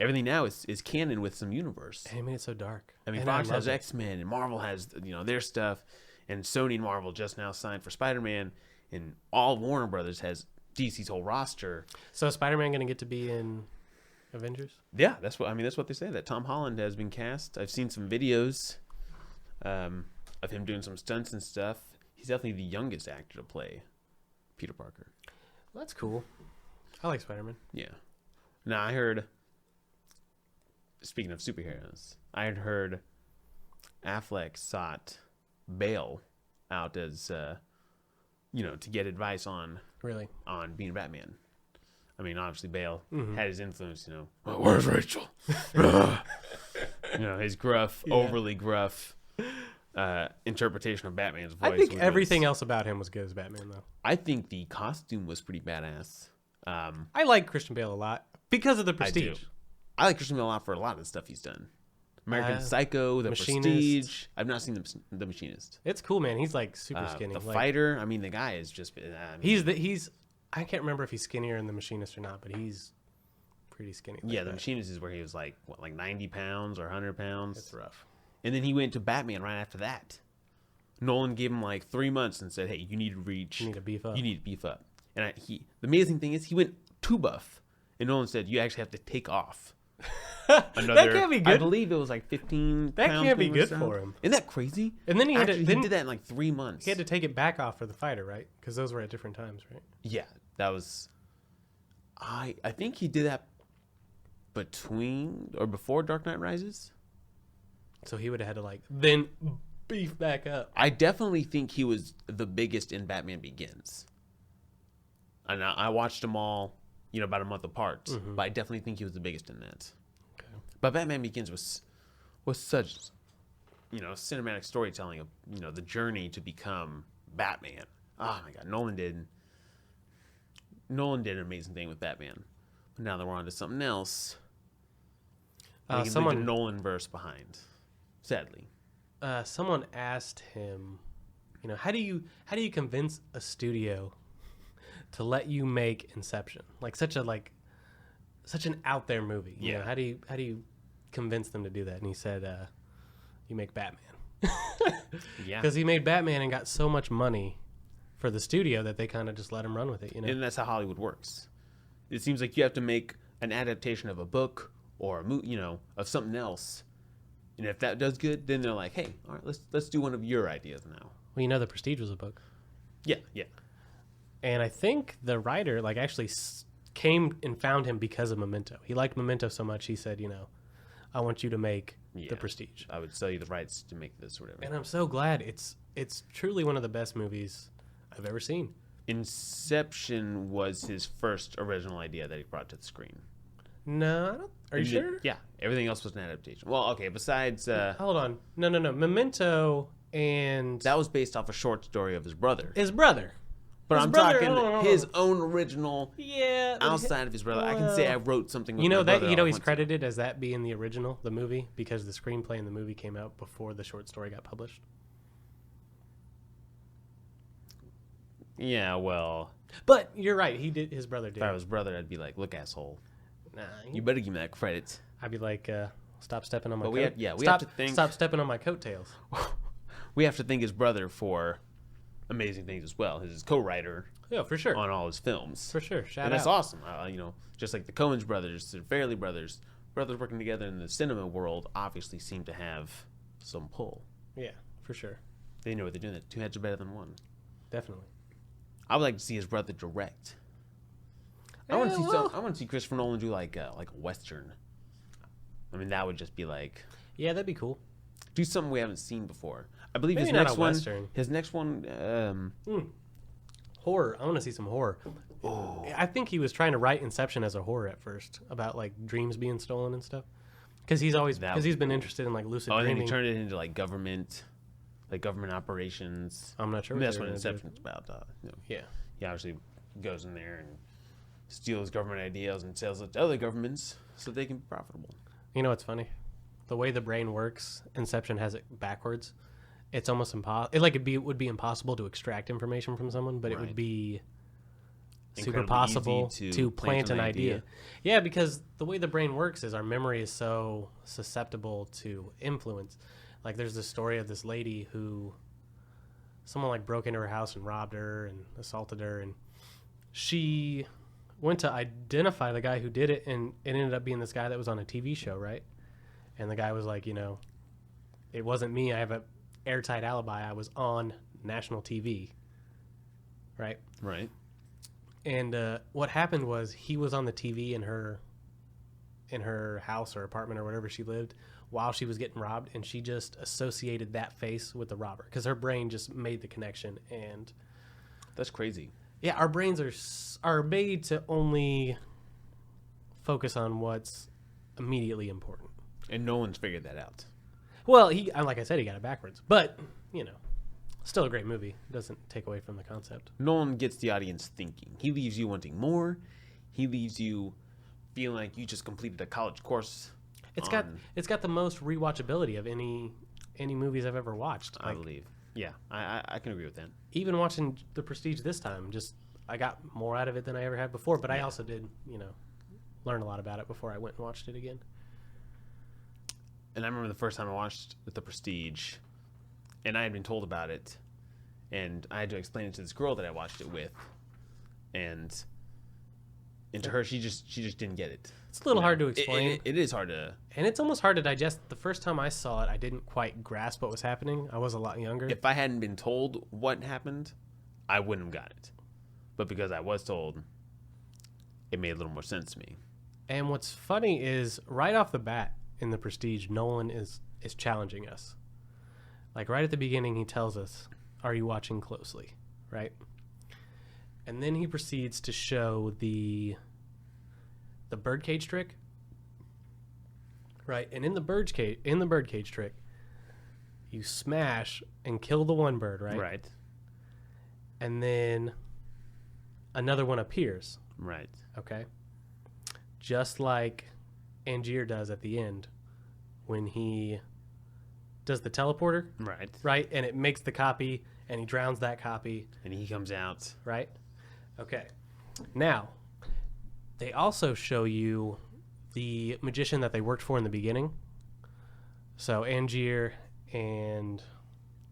everything now is canon with some universe. And he made it so dark. I mean, And Fox I has love it. X-Men and Marvel has their stuff, and Sony and Marvel just now signed for Spider-Man, and all Warner Brothers has DC's whole roster. So is Spider-Man going to get to be in Avengers? Yeah, that's what they say. That Tom Holland has been cast. I've seen some videos of him doing some stunts and stuff. He's definitely the youngest actor to play Peter Parker. Well, that's cool. I like Spider-Man. Yeah. Now I heard. Speaking of superheroes, I had heard Affleck sought Bale out as, to get advice on Really? being Batman. I mean, obviously Bale Mm-hmm. had his influence. Oh, where's Rachel? His gruff, overly gruff interpretation of Batman's voice. I think everything else about him was good as Batman, though. I think the costume was pretty badass. I like Christian Bale a lot because of the Prestige. I like Christian Bale a lot for a lot of the stuff he's done. American Psycho, The Machinist. Prestige. I've not seen the Machinist. It's cool, man. He's like super skinny. The Like, Fighter. I mean, the guy is just. he's. I can't remember if he's skinnier in The Machinist or not, but he's pretty skinny. Like The that. Machinist is where he was like 90 pounds or 100 pounds. It's rough. And then he went to Batman right after that. Nolan gave him like 3 months and said, "Hey, you need to reach. You need to beef up. You need to beef up." And the amazing thing is, he went too buff, and Nolan said, "You actually have to take off." That can't be good. I believe it was like 15 That pounds can't be maybe good or for so. him. Isn't that crazy? And then he had Actually, to. he did that in like 3 months. He had to take it back off for the Fighter, right? Because those were at different times, right? Yeah, that was. I think he did that between or before Dark Knight Rises. So he would have had to then beef back up. I definitely think he was the biggest in Batman Begins. And I watched them all, about a month apart. Mm-hmm. But I definitely think he was the biggest in that. Okay. But Batman Begins was such, cinematic storytelling of, the journey to become Batman. Oh my God, Nolan did an amazing thing with Batman. But now that we're on to something else, we can leave the Nolan verse behind. Sadly. Someone asked him, how do you convince a studio to let you make Inception, such an out there movie? You know, how do you convince them to do that? And he said, you make Batman. Yeah, because he made Batman and got so much money for the studio that they kind of just let him run with it. And that's how Hollywood works. It seems like you have to make an adaptation of a book or a movie, of something else. And if that does good, then they're like, "Hey, all right, let's do one of your ideas now." Well, The Prestige was a book. Yeah. And I think the writer actually came and found him because of Memento. He liked Memento so much, he said, I want you to make The Prestige. I would sell you the rights to make this or whatever. And I'm so glad. It's truly one of the best movies I've ever seen. Inception was his first original idea that he brought to the screen. No, I don't. Are you sure? Yeah, everything else was an adaptation. Well, okay, besides Hold on. No. Memento and that was based off a short story of his brother. his brother. But his I'm brother- talking his own original. Yeah. but Outside of his brother, I can say I wrote something. With You know my that brother he's once. credited as that being the original, the movie, because the screenplay in the movie came out before the short story got published. Yeah, well, But you're right. He did. His brother did. if I was brother, I'd be like, "Look, asshole, Nah, you better give me that credit." I'd be like, stop stepping on my. But we coat- have- we stop, have to think- Stop stepping on my coattails. We have to thank his brother for amazing things as well. His co-writer Yeah, for sure. on all his films. For sure. Shout And out. that's awesome. Just like the Coens brothers, the Farrelly brothers working together in the cinema world obviously seem to have some pull. Yeah, for sure. They know what they're doing. Two heads are better than one. Definitely. I would like to see his brother direct. I want to see I want to see Christopher Nolan do like a western. I mean, that would just be like Yeah, that'd be cool. do something we haven't seen before. I believe Maybe his not next a one. western. His next one. Horror. I want to see some horror. Oh, I think he was trying to write Inception as a horror at first, about dreams being stolen and stuff. Because he's been interested in lucid and then dreaming. he turned it into government operations. I'm not sure. I mean, that's they what were gonna do. Inception's about. Yeah. He obviously goes in there and steals government ideas and sells it to other governments so they can be profitable. You know what's funny? The way the brain works, Inception has it backwards. It's almost impossible. It would be impossible to extract information from someone, but it would Right. be super incredibly possible easy to plant an idea. Yeah, because the way the brain works is our memory is so susceptible to influence. Like there's this story of this lady who someone like broke into her house and robbed her and assaulted her, and she went to identify the guy who did it, and it ended up being this guy that was on a TV show, right? And the guy was like, it wasn't me. I have a airtight alibi. I was on national TV, right? Right. And what happened was he was on the TV in her house or apartment or whatever she lived while she was getting robbed, and she just associated that face with the robber because her brain just made the connection. And that's crazy. Yeah, our brains are made to only focus on what's immediately important. And no one's figured that out. Well, like I said, he got it backwards, but still a great movie. Doesn't take away from the concept. Nolan gets the audience thinking. He leaves you wanting more. He leaves you feeling like you just completed a college course. It's got the most rewatchability of any movies I've ever watched. I believe. Yeah, I can agree with that. Even watching The Prestige this time, I got more out of it than I ever had before. But I also did, learn a lot about it before I went and watched it again. And I remember the first time I watched The Prestige, and I had been told about it, and I had to explain it to this girl that I watched it with, and to her, she just didn't get it. It's a little hard to explain. It is hard to, and it's almost hard to digest. The first time I saw it, I didn't quite grasp what was happening. I was a lot younger. If I hadn't been told what happened, I wouldn't have got it. But because I was told, it made a little more sense to me. And what's funny is right off the bat in The Prestige, Nolan is challenging us. Like right at the beginning, he tells us, "Are you watching closely?" Right? And then he proceeds to show the birdcage trick. Right? And in the birdcage trick, you smash and kill the one bird, right? Right. And then another one appears. Right. Okay? Just like Angier does at the end when he does the teleporter. Right. Right? And it makes the copy, and he drowns that copy. And he comes out. Right? Okay. Now, they also show you the magician that they worked for in the beginning. So Angier and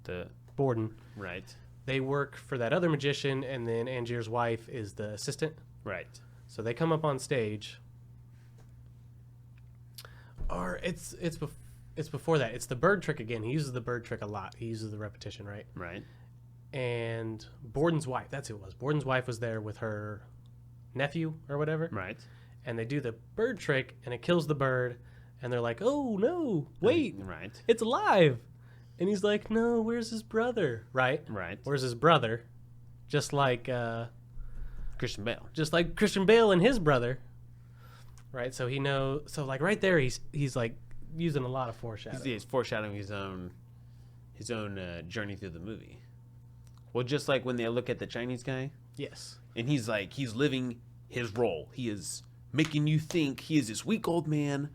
The Borden. Right. They work for that other magician, and then Angier's wife is the assistant. Right. So they come up on stage. Or it's before that. It's the bird trick again. He uses the bird trick a lot. He uses the repetition, right? Right. And Borden's wife, that's who it was. Borden's wife was there with her nephew or whatever. Right. And they do the bird trick, and it kills the bird. And they're like, "Oh, no, wait. Right. It's alive." And he's like, "No, where's his brother?" Right? Right. Where's his brother? Just like Christian Bale. Just like Christian Bale and his brother. Right? So he knows. So like right there, he's like using a lot of foreshadowing. He's foreshadowing his own journey through the movie. Well, just like when they look at the Chinese guy. Yes. And he's living his role. He is making you think he is this weak old man,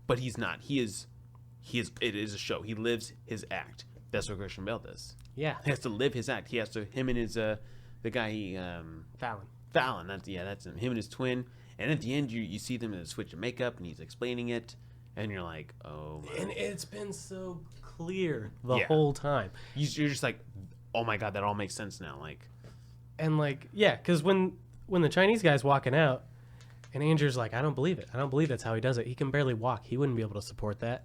but he's not. It is a show. He lives his act. That's what Christian Bale does. Yeah. He has to live his act. Him and his the guy Fallon. That's him. Him and his twin. And at the end, you see them in a switch of makeup, and he's explaining it, and you're like, oh my. And it's been so clear the whole time. You're just like, oh my god, that all makes sense now. Like, and like, yeah, because when the Chinese guy's walking out, and Andrew's like, "I don't believe it. I don't believe that's how he does it. He can barely walk. He wouldn't be able to support that."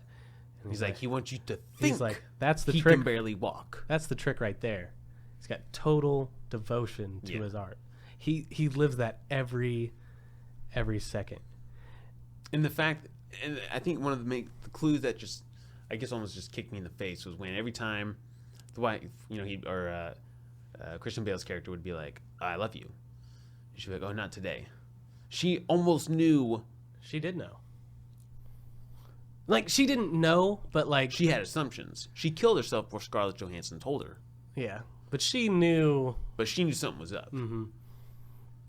And he's like, he wants you to think. He's like, that's the he trick. He can barely walk. That's the trick right there. He's got total devotion to his art. He lives that every second. And the fact, and I think one of the clues that just, I guess, almost just kicked me in the face was when every time the wife, Christian Bale's character would be like, "I love you," and she'd be like, "Oh, not today." She almost knew. She did know. Like, she didn't know, but like... She had assumptions. She killed herself before Scarlett Johansson told her. Yeah, but she knew... But she knew something was up. Mm-hmm.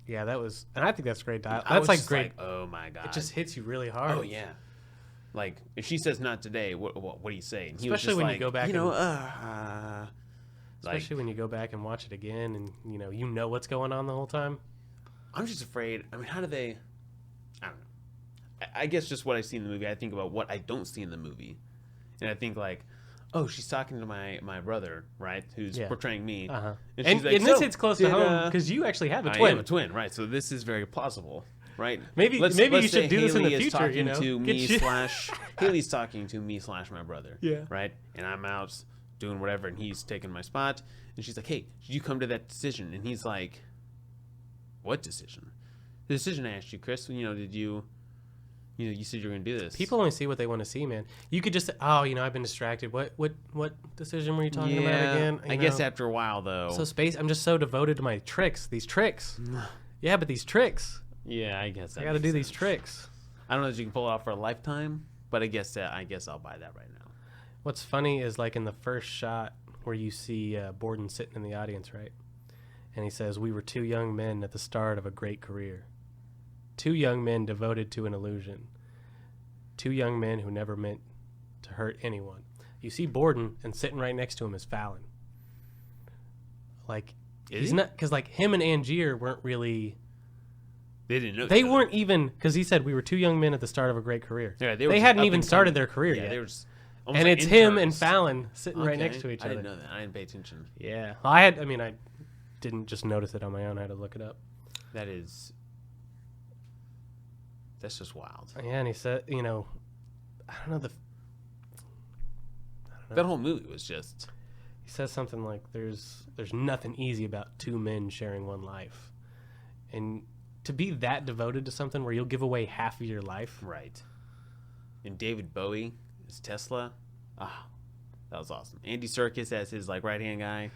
Yeah, that was... And I think that's great dialogue. That's like great... Like, oh my god. It just hits you really hard. Oh, yeah. Like, if she says not today, what do you say? And he especially was just when like, you go back especially when you go back and watch it again and you know what's going on the whole time. I'm just afraid. I mean, how do they? I don't know. I guess just what I see in the movie. I think about what I don't see in the movie, and I think like, oh, she's talking to my brother, right? Who's portraying me, Uh-huh. and And, she's like, and this so, hits close to home because you actually have a I twin. am a twin, right? So this is very plausible, right? Maybe you say should do this in the Haley is future. talking You know, to me Get you- Haley's talking to me / my brother, Yeah. right? And I'm out doing whatever, and he's taking my spot, and she's like, "Hey, did you come to that decision?" And he's like, "What decision? The decision I asked you, Chris. You know, did you?" You said you were gonna do this. People only see what they want to see, man. You could just say, "Oh, I've been distracted. What decision were you talking about again?" I guess after a while, though. So I'm just so devoted to my tricks. These tricks. Yeah, but these tricks. Yeah, I guess I got to do these tricks. I don't know if you can pull it off for a lifetime, but I guess I'll buy that right now. What's funny is like in the first shot where you see Borden sitting in the audience, right? And he says, "We were two young men at the start of a great career. Two young men devoted to an illusion. Two young men who never meant to hurt anyone." You see Borden, and sitting right next to him is Fallon. Like, he's not, because like him and Angier weren't really. They didn't know. They weren't even, because he said we were two young men at the start of a great career. Yeah, they hadn't even started their career yet. They were just and it's him and Fallon sitting right next to each other. I didn't know that. I didn't pay attention. Yeah, I didn't just notice it on my own. I had to look it up. That's just wild. Yeah, and he said, I don't know That whole movie was just. He says something like, "There's nothing easy about two men sharing one life," and to be that devoted to something where you'll give away half of your life, right? And David Bowie as Tesla, that was awesome. Andy Serkis as his like right hand guy.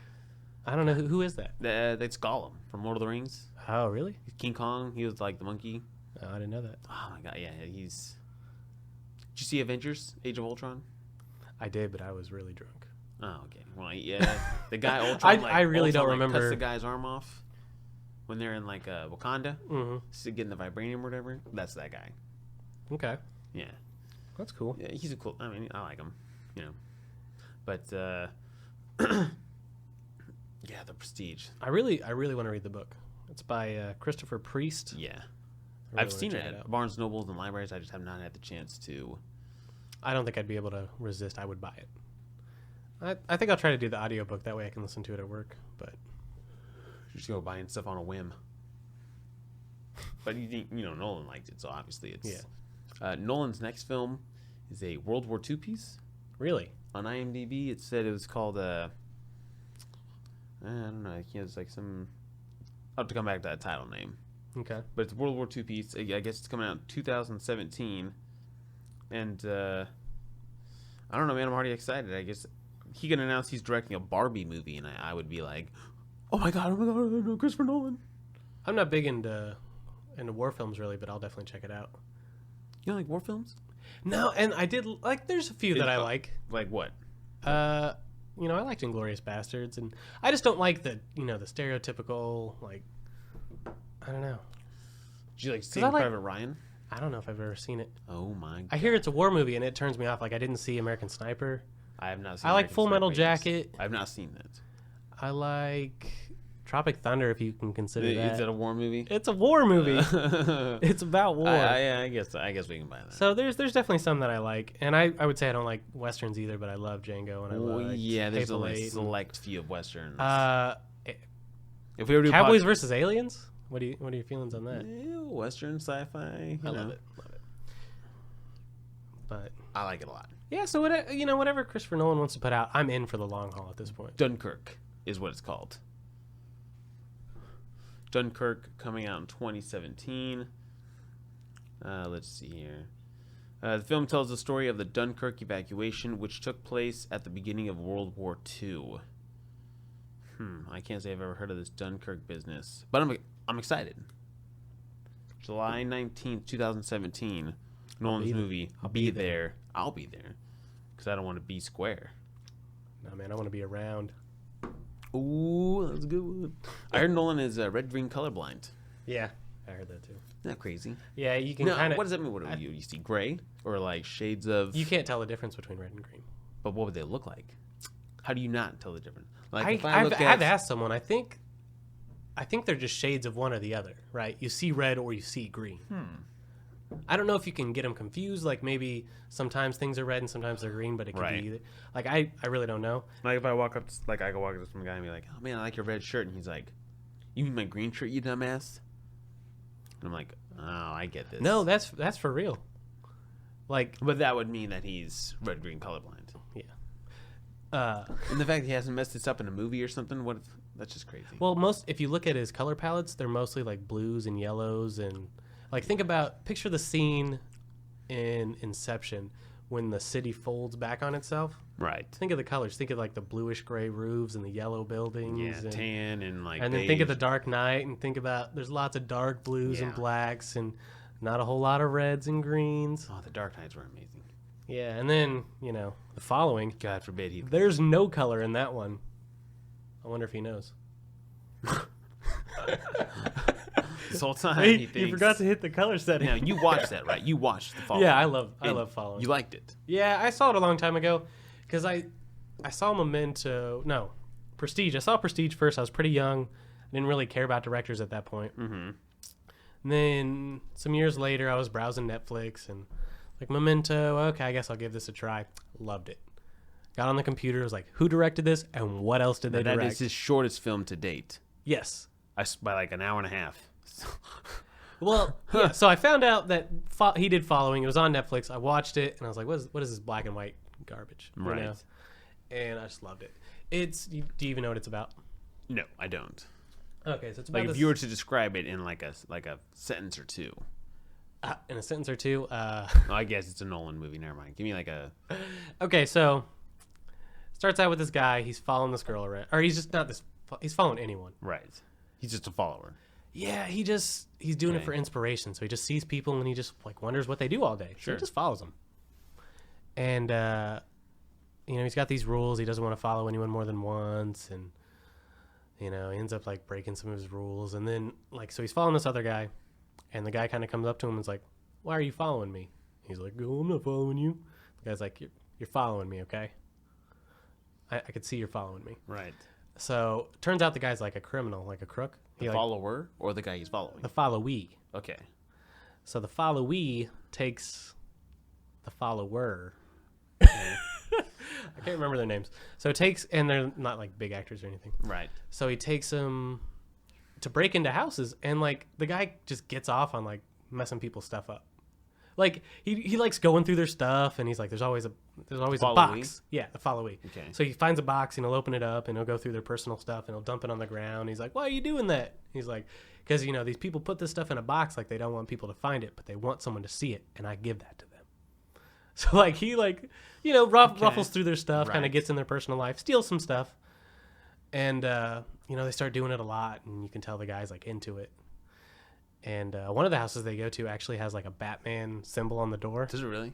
I don't know who is that. That's Gollum from Lord of the Rings. Oh, really? King Kong. He was like the monkey. Oh, I didn't know that. Oh my god, yeah, he's. Did you see Avengers: Age of Ultron? I did, but I was really drunk. Oh, okay. Well, yeah, the guy Ultron. I really Ultron, don't remember. Cuts the guy's arm off when they're in like Wakanda, getting the vibranium or whatever. That's that guy. Okay. Yeah, that's cool. Yeah, he's a cool. I mean, I like him. But yeah, The Prestige. I really want to read the book. It's by Christopher Priest. Yeah. I've seen it at Barnes Nobles and libraries. I just have not had the chance to. I don't think I'd be able to resist. I would buy it. I think I'll try to do the audiobook. That way I can listen to it at work. But just go buying stuff on a whim. But Nolan liked it, so obviously it's. Yeah. Nolan's next film is a World War II piece. Really? On IMDb, it said it was called. I don't know. It's like some. I'll have to come back to that title name. Okay. But it's a World War II piece. I guess it's coming out in 2017. And I don't know, man. I'm already excited. I guess he can announce he's directing a Barbie movie, and I would be like, oh my god, Christopher Nolan. I'm not big into war films really, but I'll definitely check it out. You don't like war films? No, and I did like. There's a few that I like. Like what? I liked Inglourious Bastards, and I just don't like the the stereotypical like. I don't know. Did you like Saving Private Ryan? I don't know if I've ever seen it. Oh my god. I hear it's a war movie and it turns me off. Like I didn't see American Sniper. I have not seen. I like Full Metal Jacket. I've not seen that. I like Tropic Thunder, if you can consider that. Is it a war movie? It's a war movie. It's about war. I guess we can buy that. So there's definitely some that I like, and I would say I don't like westerns either, but I love Django and I love there's a select few of westerns. If we were to do Cowboys versus Aliens. What are your feelings on that? Yeah, Western sci-fi. I love it. But I like it a lot. Yeah, so whatever Christopher Nolan wants to put out, I'm in for the long haul at this point. Dunkirk is what it's called. Dunkirk coming out in 2017. Let's see here. The film tells the story of the Dunkirk evacuation, which took place at the beginning of World War II. I can't say I've ever heard of this Dunkirk business, but I'm excited. July 19th, 2017. Nolan's movie. I'll be there. I'll be there. Because I don't want to be square. No, man, I want to be around. Ooh, that's a good one. I heard Nolan is red-green colorblind. Yeah, I heard that too. Isn't that crazy? Yeah, you can kind of... What does that mean? What do you see gray? Or like shades of... You can't tell the difference between red and green. But what would they look like? How do you not tell the difference? Like I've asked someone, I think I think they're just shades of one or the other, right? You see red or you see green. I don't know if you can get them confused. Like maybe sometimes things are red and sometimes they're green, but it could be either. Like I really don't know. Like if I walk up, I can walk up to some guy and be like, "Oh man, I like your red shirt," and he's like, "You mean my green shirt, you dumbass?" And I'm like, "Oh, I get this." No, that's for real. Like, but that would mean that he's red-green colorblind. Yeah. And the fact that he hasn't messed this up in a movie or something, that's just crazy. Well, if you look at his color palettes, they're mostly like blues and yellows and like picture the scene in Inception when the city folds back on itself. Right. Think of the colors. Think of like the bluish gray roofs and the yellow buildings. Yeah, and, tan and like. And then think of the Dark Knight and think about there's lots of dark blues and blacks and not a whole lot of reds and greens. Oh, the Dark Knights were amazing. Yeah, and then the following. God forbid There's no color in that one. I wonder if he knows. This whole time Hey, he thinks, you forgot to hit the color setting. Now you watched that, right? You watched the Following. Yeah, I love Following. You liked it. Yeah, I saw it a long time ago because I saw Prestige. I saw Prestige first. I was pretty young. I didn't really care about directors at that point. Mm-hmm. And then some years later, I was browsing Netflix and like Memento. Okay, I guess I'll give this a try. Loved it. Got on the computer. Was like, who directed this and what else did they direct? That is his shortest film to date. Yes. By like an hour and a half. Well, yeah, so I found out that he did Following. It was on Netflix. I watched it, and I was like, what is this black and white garbage? Right. You know? And I just loved it. Do you even know what it's about? No, I don't. Okay, so it's about like if you were to describe it in like a sentence or two. In a sentence or two. I guess it's a Nolan movie. Never mind. Give me like a. Okay, so starts out with this guy. He's following this girl around, or he's just not this. He's following anyone. Right. He's just a follower. Yeah, he's doing it for inspiration. So he just sees people and he just like wonders what they do all day. So he just follows them. And he's got these rules. He doesn't want to follow anyone more than once, and he ends up like breaking some of his rules. And then so he's following this other guy, and the guy kind of comes up to him and is like, "Why are you following me?" He's like, "Oh, I'm not following you." The guy's like, "You're following me, okay? I could see you're following me." Right. So turns out the guy's like a criminal, like a crook. The follower or the guy he's following? The followee. Okay. So the followee takes the follower. I can't remember their names. So and they're not like big actors or anything. Right. So he takes them to break into houses, and like the guy just gets off on like messing people's stuff up. Like he likes going through their stuff, and he's like, there's always a box. Yeah, the followee. Okay. So he finds a box and he'll open it up and he'll go through their personal stuff and he'll dump it on the ground. He's like, "Why are you doing that?" He's like, "Because these people put this stuff in a box like they don't want people to find it, but they want someone to see it, and I give that to them." So like he ruffles through their stuff, kind of gets in their personal life, steals some stuff, and they start doing it a lot, and you can tell the guy's like into it. And one of the houses they go to actually has like a Batman symbol on the door. Does it really?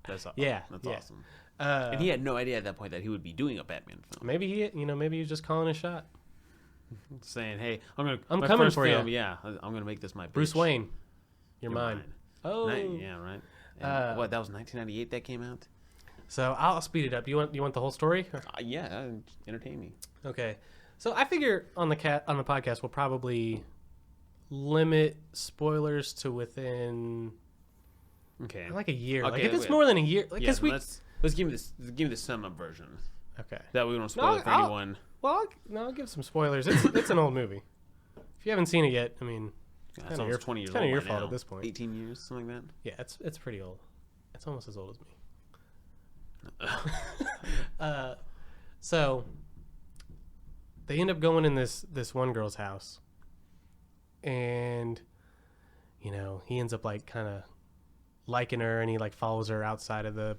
That's awesome. Yeah, that's awesome. And he had no idea at that point that he would be doing a Batman film. Maybe he was just calling a shot, saying, "Hey, I'm coming for film, you. Yeah, I'm gonna make this my Bruce bitch. Wayne, you're mine." Oh, yeah, right. And that was 1998 that came out. So I'll speed it up. You want the whole story? Yeah, entertain me. Okay, so I figure on the podcast we'll probably limit spoilers to within like a year. Okay, like if it's more than a year, like because let's give me the sum up version. Okay, that we don't spoil it for anyone. Well, I'll give some spoilers. It's an old movie. If you haven't seen it yet, I mean, it's almost 20 years old. Kind of your fault at this point. 18 years, something like that. Yeah, it's pretty old. It's almost as old as me. So they end up going in this one girl's house, and he ends up like kind of liking her, and he like follows her outside of the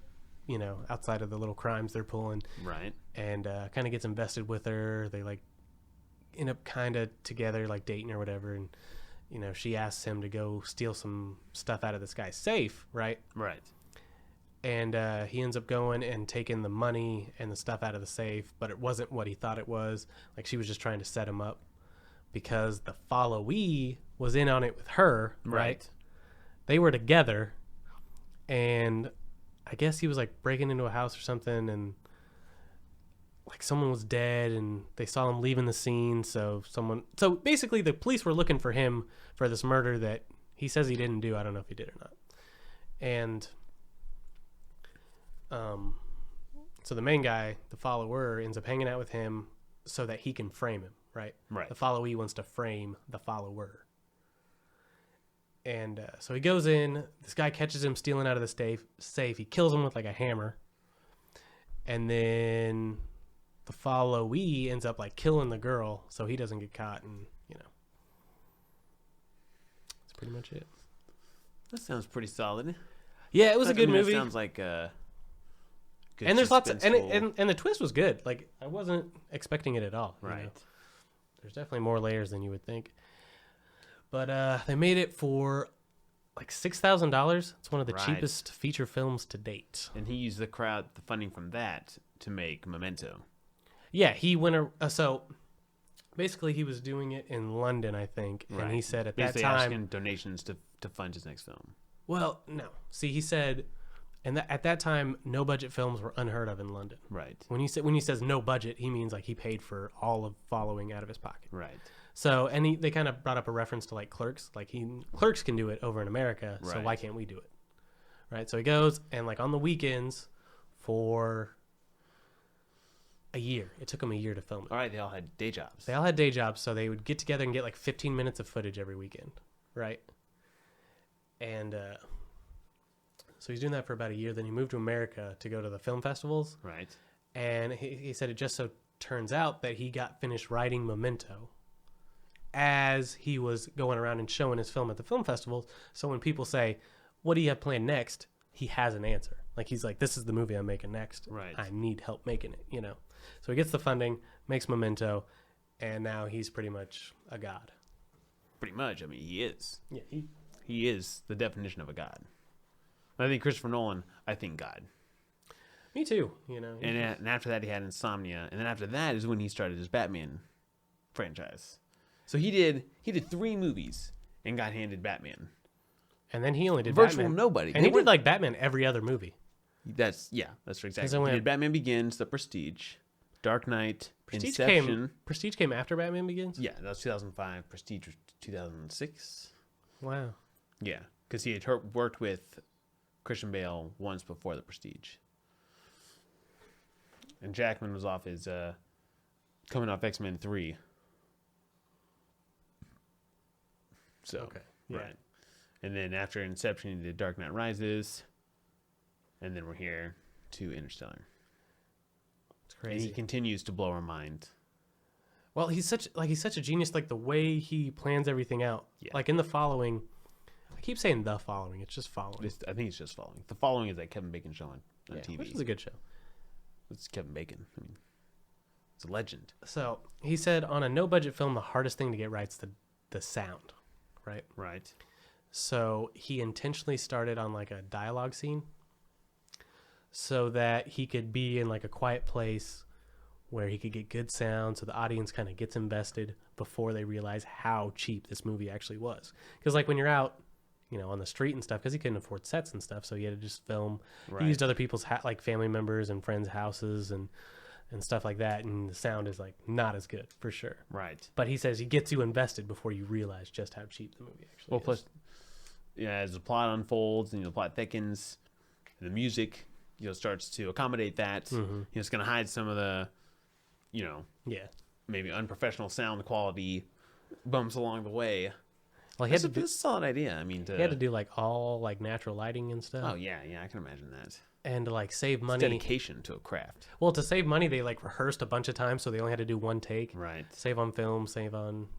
little crimes they're pulling, right? And kind of gets invested with her. They like end up kind of together, like dating or whatever, and she asks him to go steal some stuff out of this guy's safe, right? And he ends up going and taking the money and the stuff out of the safe, but it wasn't what he thought it was. Like she was just trying to set him up because the followee was in on it with her, right? They were together, and I guess he was like breaking into a house or something, and like someone was dead and they saw him leaving the scene. So basically the police were looking for him for this murder that he says he didn't do. I don't know if he did or not. And so the main guy, the follower, ends up hanging out with him so that he can frame him, right? Right. The followee wants to frame the follower. And so he goes in. This guy catches him stealing out of the safe. He kills him with like a hammer. And then the followee ends up like killing the girl so he doesn't get caught. And, that's pretty much it. That sounds pretty solid. Yeah, it was a good movie. That sounds like a good and there's lots of suspenseful- and the twist was good. Like I wasn't expecting it at all. Right. There's definitely more layers than you would think. But they made it for like $6,000. It's one of the Right. cheapest feature films to date. And he used the funding from that to make Memento. Yeah, he went. So basically, he was doing it in London, I think, and he Right. said at Basically that asking time. donations to fund his next film. Well, no. See, he said, and at that time, no budget films were unheard of in London. Right. When he says no budget, he means like he paid for all of following out of his pocket. Right. So, and they kind of brought up a reference to like Clerks. Like Clerks can do it over in America, so Right. why can't we do it? Right. So he goes and like on the weekends for a year. It took him a year to film it. All right. They all had day jobs. They all had day jobs, so they would get together and get like 15 minutes of footage every weekend. Right. And so he's doing that for about a year. Then he moved to America to go to the film festivals. Right. And he said it just so turns out that he got finished writing Memento as he was going around and showing his film at the film festivals. So when people say, what do you have planned next? He has an answer. Like he's like, this is the movie I'm making next. Right. I need help making it, So he gets the funding, makes Memento, and now he's pretty much a god. Pretty much. I mean, he is. Yeah, He is the definition of a god. I think Christopher Nolan, I think God. me too, And after that, he had Insomnia. And then after that is when he started his Batman franchise. So he did 3 movies and got handed Batman. And then he only did Virtual Batman. nobody. And he did like Batman every other movie. That's exactly. only He had- did Batman Begins, The Prestige, Dark Knight, Inception. Prestige came after Batman Begins? Yeah, that was 2005. Prestige was 2006. Wow. Yeah, because he had worked with Christian Bale once before The Prestige. And Jackman was off his coming off X-Men 3. So, Okay. Yeah. right. And then after Inception, he did Dark Knight Rises. And then we're here to Interstellar. It's And crazy. he continues to blow our mind. Well, he's such a genius. Like the way he plans everything out. Yeah. Like in The Following, I keep saying The Following. It's just Following. I think it's just Following. The Following is that Kevin Bacon show on TV. Which is a good show. It's Kevin Bacon. I mean, it's a legend. So he said on a no budget film, the hardest thing to get right's the sound, right? Right. So he intentionally started on like a dialogue scene, so that he could be in like a quiet place where he could get good sound, so the audience kind of gets invested before they realize how cheap this movie actually was. Because like when you're out, on the street and stuff, because he couldn't afford sets and stuff, so he had to just film. Right. He used other people's like family members and friends' houses and stuff like that, and the sound is like not as good for sure. Right. But he says he gets you invested before you realize just how cheap the movie actually Well, is. plus, as the plot unfolds and the plot thickens, and the music, starts to accommodate that. Mhm. It's going to hide some of the, Yeah. maybe unprofessional sound quality bumps along the way. Well, he That's had to do, a solid idea. I mean, he had to do like all like natural lighting and stuff. Oh yeah, I can imagine that. And to like save It's money. dedication to a craft. Well, to save money, they like rehearsed a bunch of times, so they only had to do one take. Right. Save on film, save on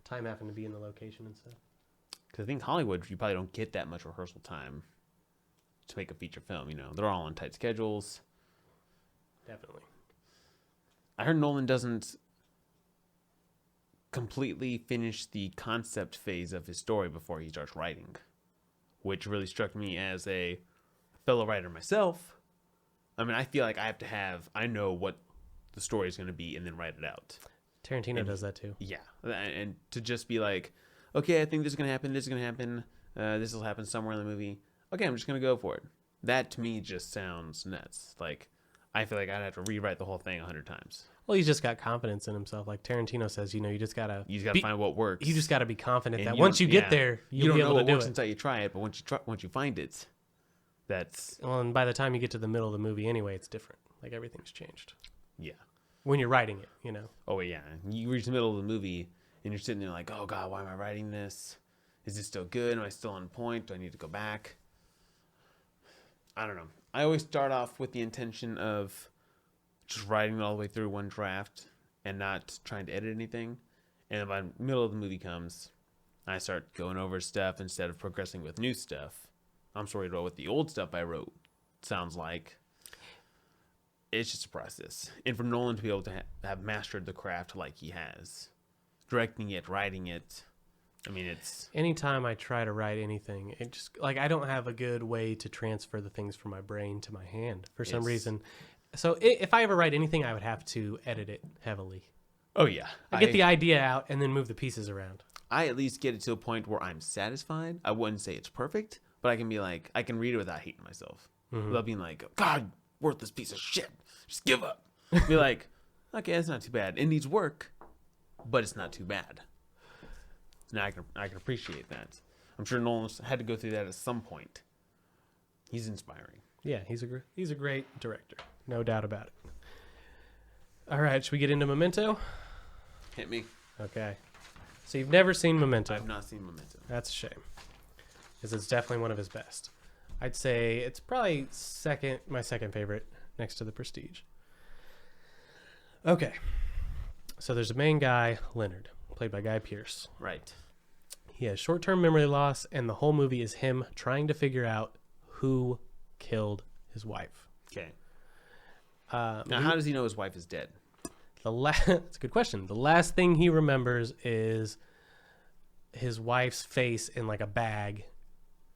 time having to be in the location and stuff. Because I think Hollywood, you probably don't get that much rehearsal time to make a feature film. They're all on tight schedules. Definitely. I heard Nolan doesn't completely finish the concept phase of his story before he starts writing, which really struck me as a fellow writer myself. I mean, I feel like I know what the story is going to be and then write it out. Tarantino does that too. Yeah. And to just be like, okay, I think this is going to happen, this is going to happen, this will happen somewhere in the movie. Okay, I'm just going to go for it. That to me just sounds nuts. Like, I feel like I'd have to rewrite the whole thing 100 times. Well, he's just got confidence in himself. Like Tarantino says, you just gotta Find what works. You just gotta be confident And that you once you don't- get yeah. there, You you'll don't be know able what to do works it. until you try it, but once you find it, that's Well, and by the time you get to the middle of the movie, anyway, it's different. Like everything's changed yeah. when you're writing it. Oh yeah, you reach the middle of the movie and you're sitting there like, oh god, why am I writing this? Is this still good? Am I still on point? Do I need to go back? I don't know. I always start off with the intention of just writing it all the way through one draft and not trying to edit anything. And then by the middle of the movie comes, I start going over stuff instead of progressing with new stuff. I'm sorry about what the old stuff I wrote sounds like. It's just a process. And for Nolan to be able to have mastered the craft like he has, directing it, writing it, I mean, it's... Anytime I try to write anything, it just, like, I don't have a good way to transfer the things from my brain to my hand for some reason. So if I ever write anything, I would have to edit it heavily. Oh, yeah. I get the idea out and then move the pieces around. I at least get it to a point where I'm satisfied. I wouldn't say it's perfect, but I can be like, I can read it without hating myself. Without being like, God, worthless piece of shit. Just give up. Be like, okay, that's not too bad. It needs work, but it's not too bad. Now I can appreciate that. I'm sure Nolan's had to go through that at some point. He's inspiring. Yeah, he's a great director. No doubt about it. All right, should we get into Memento? Hit me. Okay. So you've never seen Memento. I've not seen Memento. That's a shame. Because it's definitely one of his best. I'd say it's probably my second favorite next to The Prestige. Okay. So there's a main guy, Leonard, played by Guy Pearce. Right. He has short-term memory loss, and the whole movie is him trying to figure out who killed his wife. Okay. Now, how does he know his wife is dead? That's a good question. The last thing he remembers is his wife's face in like a bag,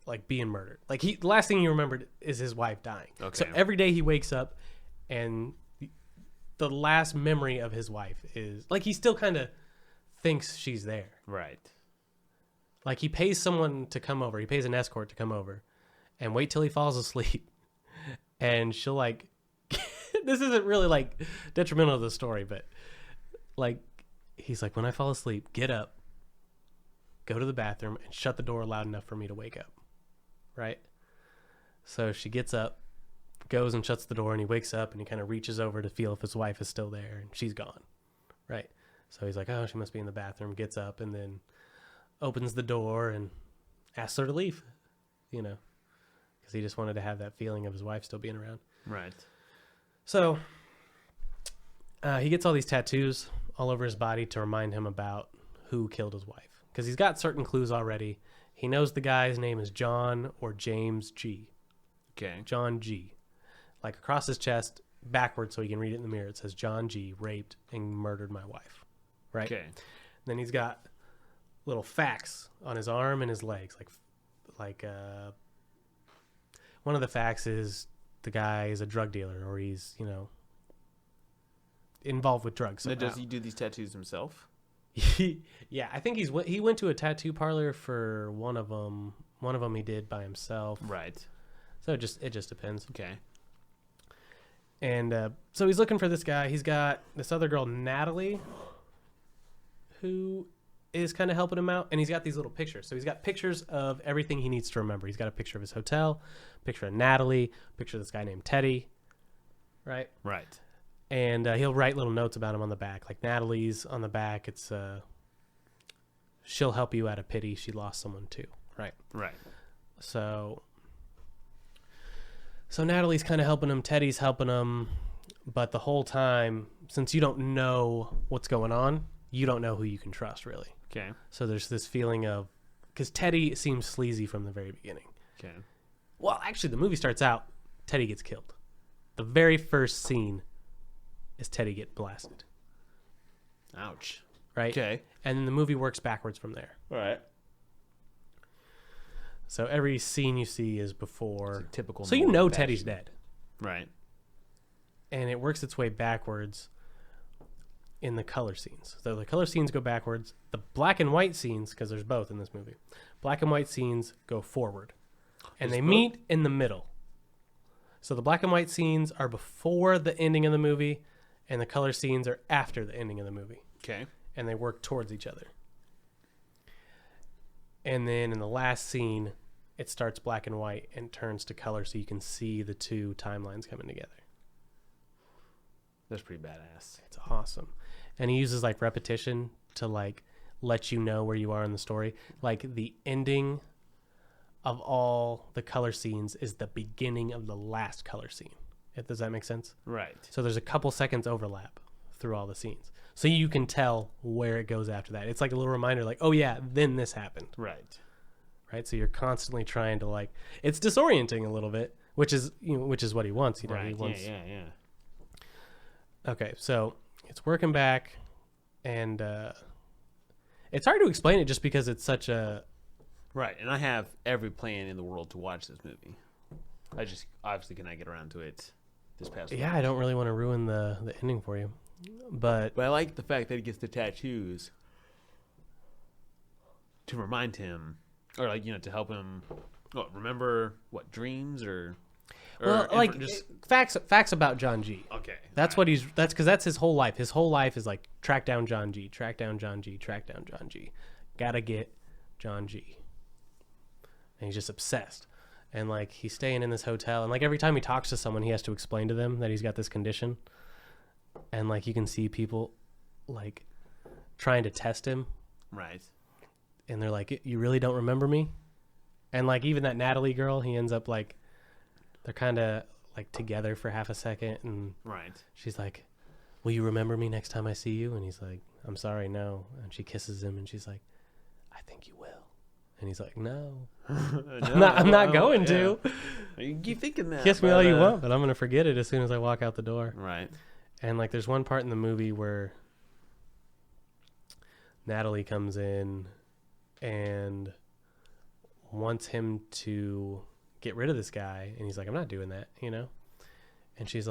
like being murdered. Like the last thing he remembered is his wife dying. Okay. So every day he wakes up, and the last memory of his wife is like he still kind of thinks she's there. Right. Like he pays someone to come over. He pays an escort to come over, and wait till he falls asleep, and she'll like. This isn't really like detrimental to the story, but like he's like, when I fall asleep, get up, go to the bathroom, and shut the door loud enough for me to wake up. Right? So she gets up, goes and shuts the door, and he wakes up and he kind of reaches over to feel if his wife is still there, and she's gone. Right? So he's like, oh, she must be in the bathroom, gets up, and then opens the door and asks her to leave, because he just wanted to have that feeling of his wife still being around. Right. So he gets all these tattoos all over his body to remind him about who killed his wife. Because he's got certain clues already. He knows the guy's name is John or James G. Okay. John G. Like across his chest, backwards so he can read it in the mirror. It says, John G. raped and murdered my wife. Right? Okay. Then he's got little facts on his arm and his legs. Like one of the facts is the guy is a drug dealer, or he's, involved with drugs. So Somehow. does he do these tattoos himself? Yeah, I think he went to a tattoo parlor for one of them. One of them he did by himself. Right. So it just depends. Okay. And so he's looking for this guy. He's got this other girl, Natalie, who is kind of helping him out. And he's got these little pictures. So he's got pictures of everything he needs to remember. He's got a picture of his hotel, picture of Natalie, picture of this guy named Teddy. Right? Right. And he'll write little notes about him on the back. Like Natalie's on the back, it's she'll help you out of pity. She lost someone too. Right? Right. So Natalie's kind of helping him. Teddy's helping him. But the whole time, since you don't know what's going on, you don't know who you can trust, really. Okay. So there's this feeling of... Because Teddy seems sleazy from the very beginning. Okay. Well, actually, the movie starts out, Teddy gets killed. The very first scene is Teddy get blasted. Ouch. Right? Okay. And then the movie works backwards from there. All right. So every scene you see is before... It's a typical... So you know Teddy's dead. Right. And it works its way backwards in the color scenes. So the color scenes go backwards. The black and white scenes, because there's both in this movie, black and white scenes go forward. And There's they both? meet in the middle. So the black and white scenes are before the ending of the movie, and the color scenes are after the ending of the movie. Okay. And they work towards each other. And then in the last scene, it starts black and white and turns to color so you can see the two timelines coming together. That's pretty badass. It's awesome. And he uses like repetition to like let you know where you are in the story. Like the ending of all the color scenes is the beginning of the last color scene. Does that make sense? Right. So there's a couple seconds overlap through all the scenes. So you can tell where it goes after that. It's like a little reminder like, oh yeah, then this happened. Right. Right? So you're constantly trying to like, it's disorienting a little bit, which is what he wants. You know, Right. he wants. Yeah. Okay, so it's working back, and it's hard to explain it just because it's such a... Right, and I have every plan in the world to watch this movie. I just obviously cannot get around to it this past week. Yeah, I don't really want to ruin the ending for you. But I like the fact that he gets the tattoos to remind him, or like, to help him remember what dreams or well, like just facts about John G. okay. That's what that's because that's his whole life. His whole life is like track down John G, track down John G, track down John G. Gotta get John G. And he's just obsessed. And like he's staying in this hotel, and like every time he talks to someone, he has to explain to them that he's got this condition. And like you can see people like trying to test him. Right. And they're like, "You really don't remember me?" And like even that Natalie girl, he ends up like they're kind of like together for half a second, and right. she's like, "Will you remember me next time I see you?" And he's like, "I'm sorry, no." And she kisses him, and she's like, "I think you will." And he's like, "No, I'm not going to." You keep thinking that. Kiss me all you want, but I'm gonna forget it as soon as I walk out the door. Right. And like, there's one part in the movie where Natalie comes in and wants him to get rid of this guy, and he's like, "I'm not doing that," And she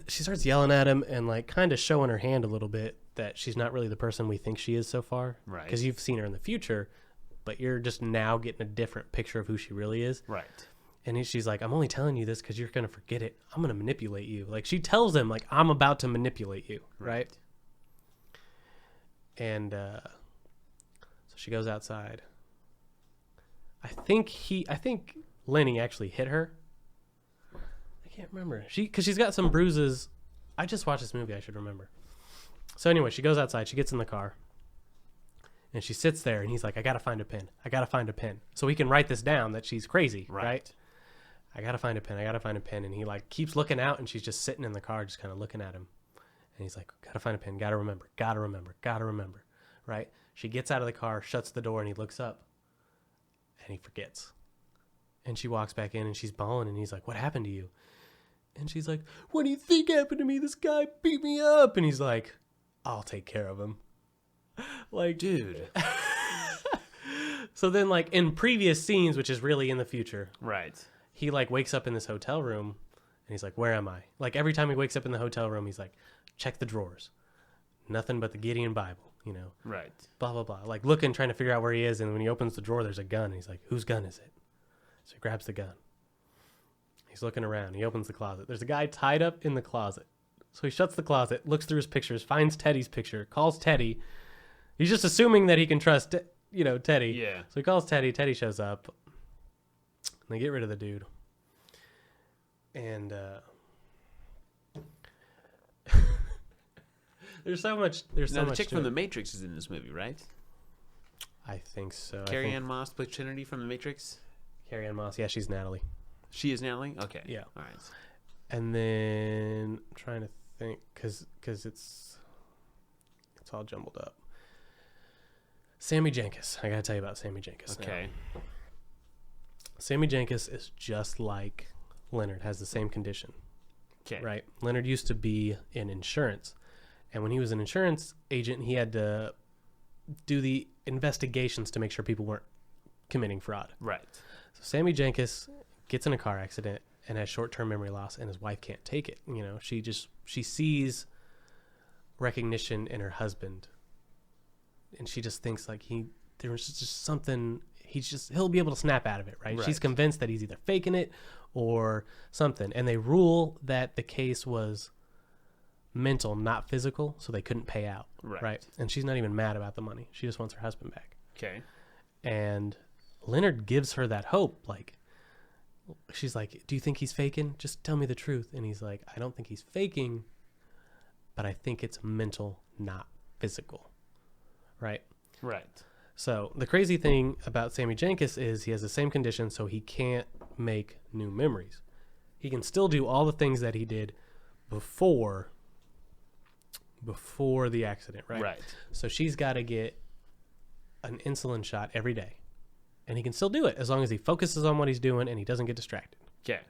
starts yelling at him and like kind of showing her hand a little bit that she's not really the person we think she is so far. Right. Because you've seen her in the future, but you're just now getting a different picture of who she really is. Right. And she's like, "I'm only telling you this because you're going to forget it. I'm going to manipulate you." Like she tells him like, "I'm about to manipulate you." Right. And so she goes outside. I think Lenny actually hit her. I can't remember. Because she's got some bruises. I just watched this movie. I should remember. So anyway, she goes outside. She gets in the car. And she sits there, and he's like, "I got to find a pen. I got to find a pen." So he can write this down that she's crazy, right? I got to find a pen. I got to find a pen. And he like keeps looking out, and she's just sitting in the car just kind of looking at him. And he's like, "Got to find a pen. Got to remember. Got to remember. Got to remember." Right? She gets out of the car, shuts the door, and he looks up. And he forgets. And she walks back in, and she's bawling, and he's like, "What happened to you?" And she's like, "What do you think happened to me? This guy beat me up." And he's like, "I'll take care of him." Like, dude. So then, like, in previous scenes, which is really in the future, right, he, like, wakes up in this hotel room, and he's like, "Where am I?" Like, every time he wakes up in the hotel room, he's like, "Check the drawers. Nothing but the Gideon Bible, Right. Blah, blah, blah. Like, looking, trying to figure out where he is, and when he opens the drawer, there's a gun. And he's like, "Whose gun is it?" So he grabs the gun. He's looking around. He opens the closet. There's a guy tied up in the closet. So he shuts the closet, looks through his pictures, finds Teddy's picture, calls Teddy. He's just assuming that he can trust, Teddy. Yeah. So he calls Teddy. Teddy shows up. And they get rid of the dude. And there's so much. Now, the chick from The Matrix is in this movie, right? I think so. Carrie-Anne Moss plays Trinity from The Matrix. Carrie-Anne Moss. Yeah, she's Natalie. She is Natalie? Okay. Yeah. All right. And then I'm trying to think, because it's all jumbled up. Sammy Jenkins. I gotta tell you about Sammy Jenkins. Okay. Now. Sammy Jenkins is just like Leonard, has the same condition. Okay. Right? Leonard used to be in insurance. And when he was an insurance agent, he had to do the investigations to make sure people weren't committing fraud. Right. So Sammy Jenkins gets in a car accident and has short-term memory loss, and his wife can't take it. She sees recognition in her husband, and she just thinks like there was just something he'll be able to snap out of it, right? Right. She's convinced that he's either faking it or something. And they rule that the case was mental, not physical, so they couldn't pay out. Right. And she's not even mad about the money. She just wants her husband back. Okay. And Leonard gives her that hope. Like, she's like, do you think he's faking? Just tell me the truth. And he's like, I don't think he's faking, but I think it's mental, not physical. Right. Right. So the crazy thing about Sammy Jenkins is he has the same condition, so he can't make new memories. He can still do all the things that he did before the accident, right? Right. So she's got to get an insulin shot every day. And he can still do it as long as he focuses on what he's doing and he doesn't get distracted. Okay.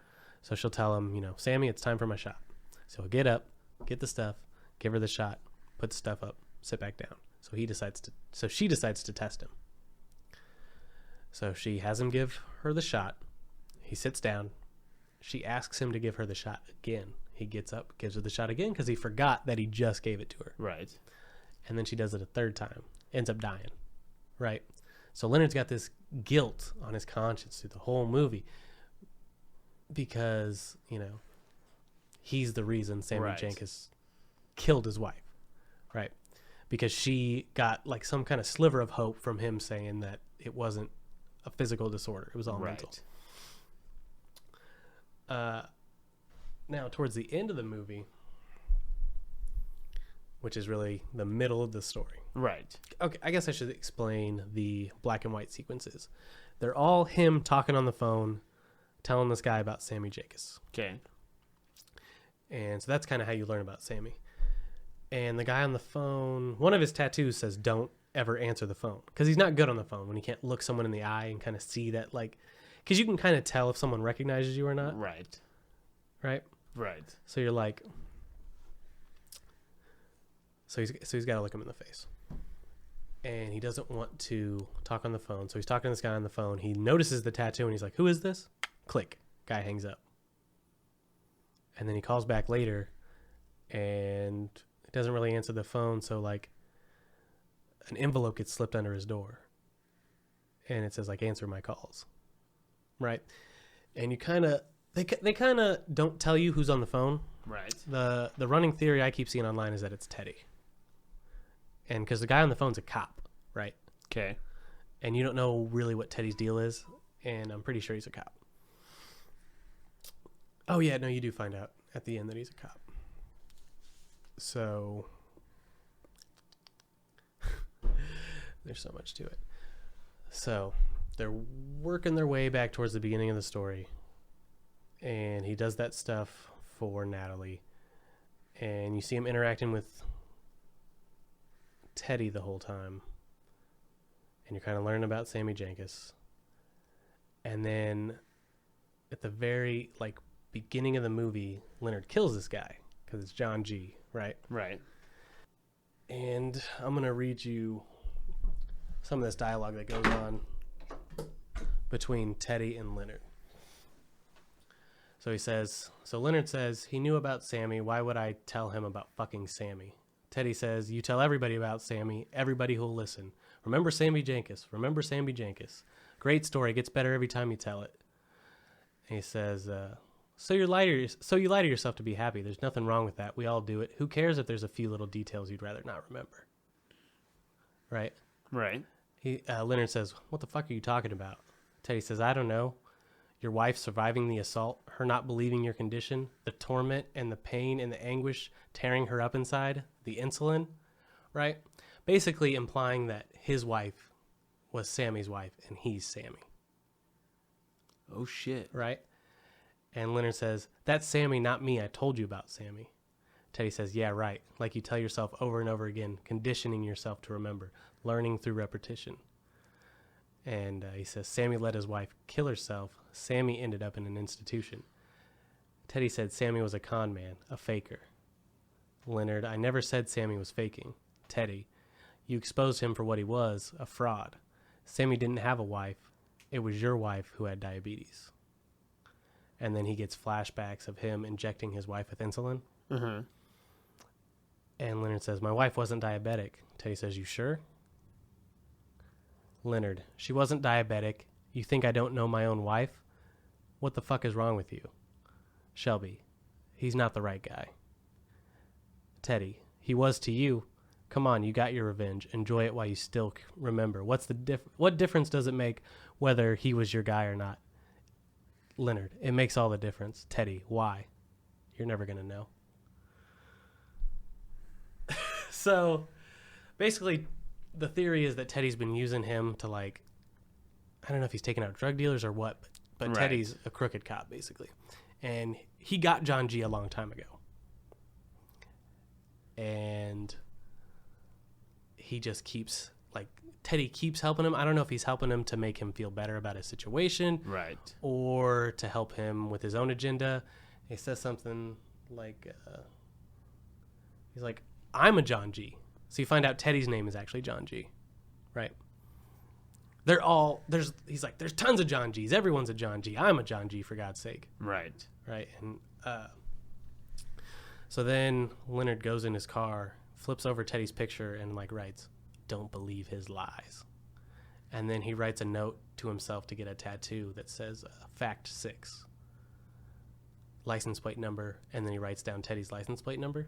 So she'll tell him, Sammy, it's time for my shot. So he'll get up, get the stuff, give her the shot, put the stuff up, sit back down. So she decides to test him. So she has him give her the shot. He sits down. She asks him to give her the shot again. He gets up, gives her the shot again because he forgot that he just gave it to her. Right. And then she does it a third time. Ends up dying. Right? So Leonard's got this guilt on his conscience through the whole movie because, he's the reason Sammy Jenkins killed his wife. Right? Because she got like some kind of sliver of hope from him saying that it wasn't a physical disorder. It was all mental. Now, towards the end of the movie, which is really the middle of the story. Right. Okay, I guess I should explain the black and white sequences. They're all him talking on the phone, telling this guy about Sammy Jenkins. Okay. And so that's kind of how you learn about Sammy. And the guy on the phone, one of his tattoos says, don't ever answer the phone. Because he's not good on the phone when he can't look someone in the eye and kind of see that, like, because you can kind of tell if someone recognizes you or not. Right. Right? Right. So you're like, so he's got to look him in the face. And he doesn't want to talk on the phone. So he's talking to this guy on the phone. He notices the tattoo and he's like, who is this? Click. Guy hangs up. And then he calls back later and it doesn't really answer the phone. So like an envelope gets slipped under his door and it says like, answer my calls. Right. And you kind of, they kind of don't tell you who's on the phone. Right. The running theory I keep seeing online is that it's Teddy. And because the guy on the phone's a cop, right? Okay. And you don't know really what Teddy's deal is. And I'm pretty sure he's a cop. Oh, yeah, no, you do find out at the end that he's a cop. So there's so much to it. So they're working their way back towards the beginning of the story. And he does that stuff for Natalie. And you see him interacting with Teddy the whole time. And you're kind of learning about Sammy Jenkins. And then at the very beginning of the movie, Leonard kills this guy because it's John G, right? Right. And I'm going to read you some of this dialogue that goes on between Teddy and Leonard. So Leonard says, he knew about Sammy. Why would I tell him about fucking Sammy? Teddy says, you tell everybody about Sammy, everybody who'll listen. Remember Sammy Jenkins. Remember Sammy Jenkins. Great story. Gets better every time you tell it. And he says, so you lie to yourself to be happy. There's nothing wrong with that. We all do it. Who cares if there's a few little details you'd rather not remember? Right? Right. Leonard says, what the fuck are you talking about? Teddy says, I don't know. Your wife surviving the assault, her not believing your condition, the torment and the pain and the anguish tearing her up inside, the insulin, right? Basically implying that his wife was Sammy's wife and he's Sammy. Oh, shit. Right? And Leonard says, that's Sammy, not me. I told you about Sammy. Teddy says, yeah, right. Like you tell yourself over and over again, conditioning yourself to remember, learning through repetition. And he says, Sammy let his wife kill herself. Sammy ended up in an institution. Teddy said Sammy was a con man, a faker. Leonard, I never said Sammy was faking. Teddy, you exposed him for what he was, a fraud. Sammy didn't have a wife. It was your wife who had diabetes. And then he gets flashbacks of him injecting his wife with insulin. Mm-hmm. And Leonard says, my wife wasn't diabetic. Teddy says, you sure? Leonard, she wasn't diabetic. You think I don't know my own wife? What the fuck is wrong with you? Shelby, he's not the right guy. Teddy, he was to you. Come on, you got your revenge. Enjoy it while you still remember. What difference does it make whether he was your guy or not? Leonard, it makes all the difference. Teddy, why? You're never going to know. So, basically, the theory is that Teddy's been using him to, like, I don't know if he's taking out drug dealers or what, but Right. Teddy's a crooked cop, basically. And he got John G a long time ago. And he just keeps, like, Teddy keeps helping him. I don't know if he's helping him to make him feel better about his situation. Right. Or to help him with his own agenda. He says something like, he's like, I'm a John G. So you find out Teddy's name is actually John G. Right? He's like, there's tons of John Gs. Everyone's a John G. I'm a John G, for God's sake. Right. Right? And so then Leonard goes in his car, flips over Teddy's picture, and, like, writes, don't believe his lies. And then he writes a note to himself to get a tattoo that says fact 6, license plate number, and then he writes down Teddy's license plate number.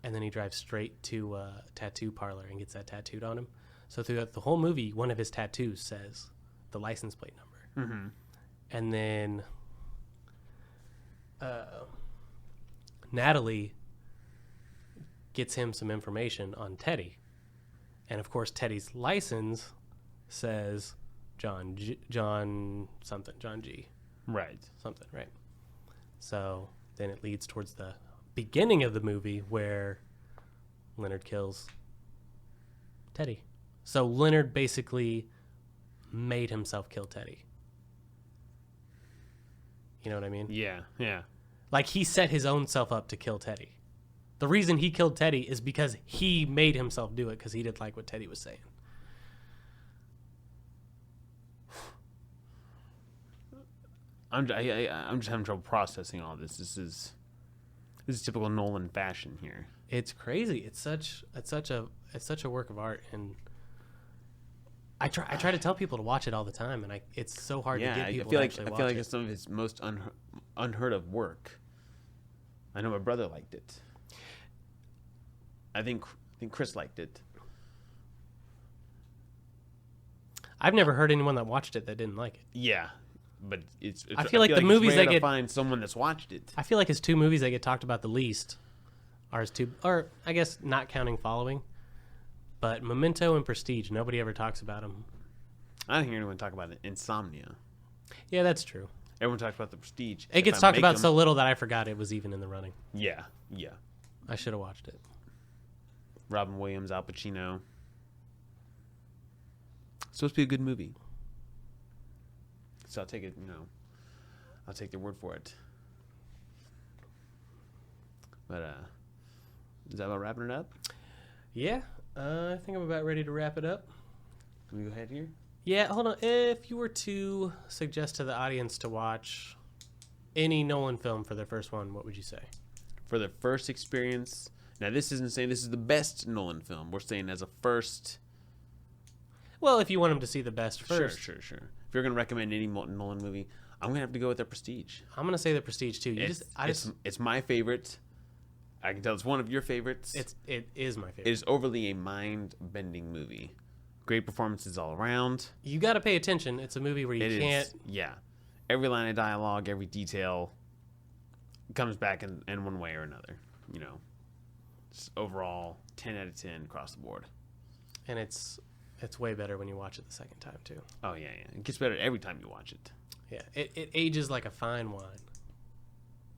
And then he drives straight to a tattoo parlor and gets that tattooed on him. So throughout the whole movie, one of his tattoos says the license plate number. Mm-hmm. And then Natalie gets him some information on Teddy. And, of course, Teddy's license says John G. Right. Something, right? So then it leads towards the beginning of the movie where Leonard kills Teddy. So Leonard basically made himself kill Teddy. You know what I mean? Yeah. Yeah. Like, he set his own self up to kill Teddy. The reason he killed Teddy is because he made himself do it because he didn't like what Teddy was saying. I'm just having trouble processing all this. This is typical Nolan fashion here. It's crazy. It's such a work of art, and I try to tell people to watch it all the time, and it's so hard to get people to actually watch it. I feel like it's some of his most unheard of work. I know my brother liked it. I think Chris liked it. I've never heard anyone that watched it that didn't like it. Yeah, but it's I feel like the movies it's rare that to get find someone that's watched it. I feel like his two movies that get talked about the least are his two, or I guess not counting Following, but Memento and Prestige. Nobody ever talks about them. I don't hear anyone talk about it. Insomnia. Yeah, that's true. Everyone talks about the Prestige. It gets talked about so little that I forgot it was even in the running. Yeah. I should have watched it. Robin Williams, Al Pacino. It's supposed to be a good movie. So I'll take it, I'll take their word for it. But, is that about wrapping it up? Yeah, I think I'm about ready to wrap it up. Can we go ahead here? Yeah, hold on. If you were to suggest to the audience to watch any Nolan film for their first one, what would you say? For their first experience. Now, this isn't saying this is the best Nolan film. We're saying as a first. Well, if you want them to see the best first. Sure. If you're going to recommend any Nolan movie, I'm going to have to go with The Prestige. I'm going to say The Prestige, too. It's my favorite. I can tell it's one of your favorites. It is my favorite. It is overly a mind-bending movie. Great performances all around. You got to pay attention. It's a movie where you can't. Yeah. Every line of dialogue, every detail comes back in one way or another. Just overall 10 out of 10 across the board. And it's way better when you watch it the second time, too. Oh, yeah. It gets better every time you watch it. Yeah. It ages like a fine wine.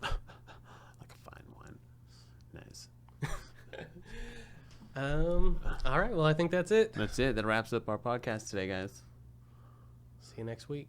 Like a fine wine. Nice. All right. Well, I think that's it. That's it. That wraps up our podcast today, guys. See you next week.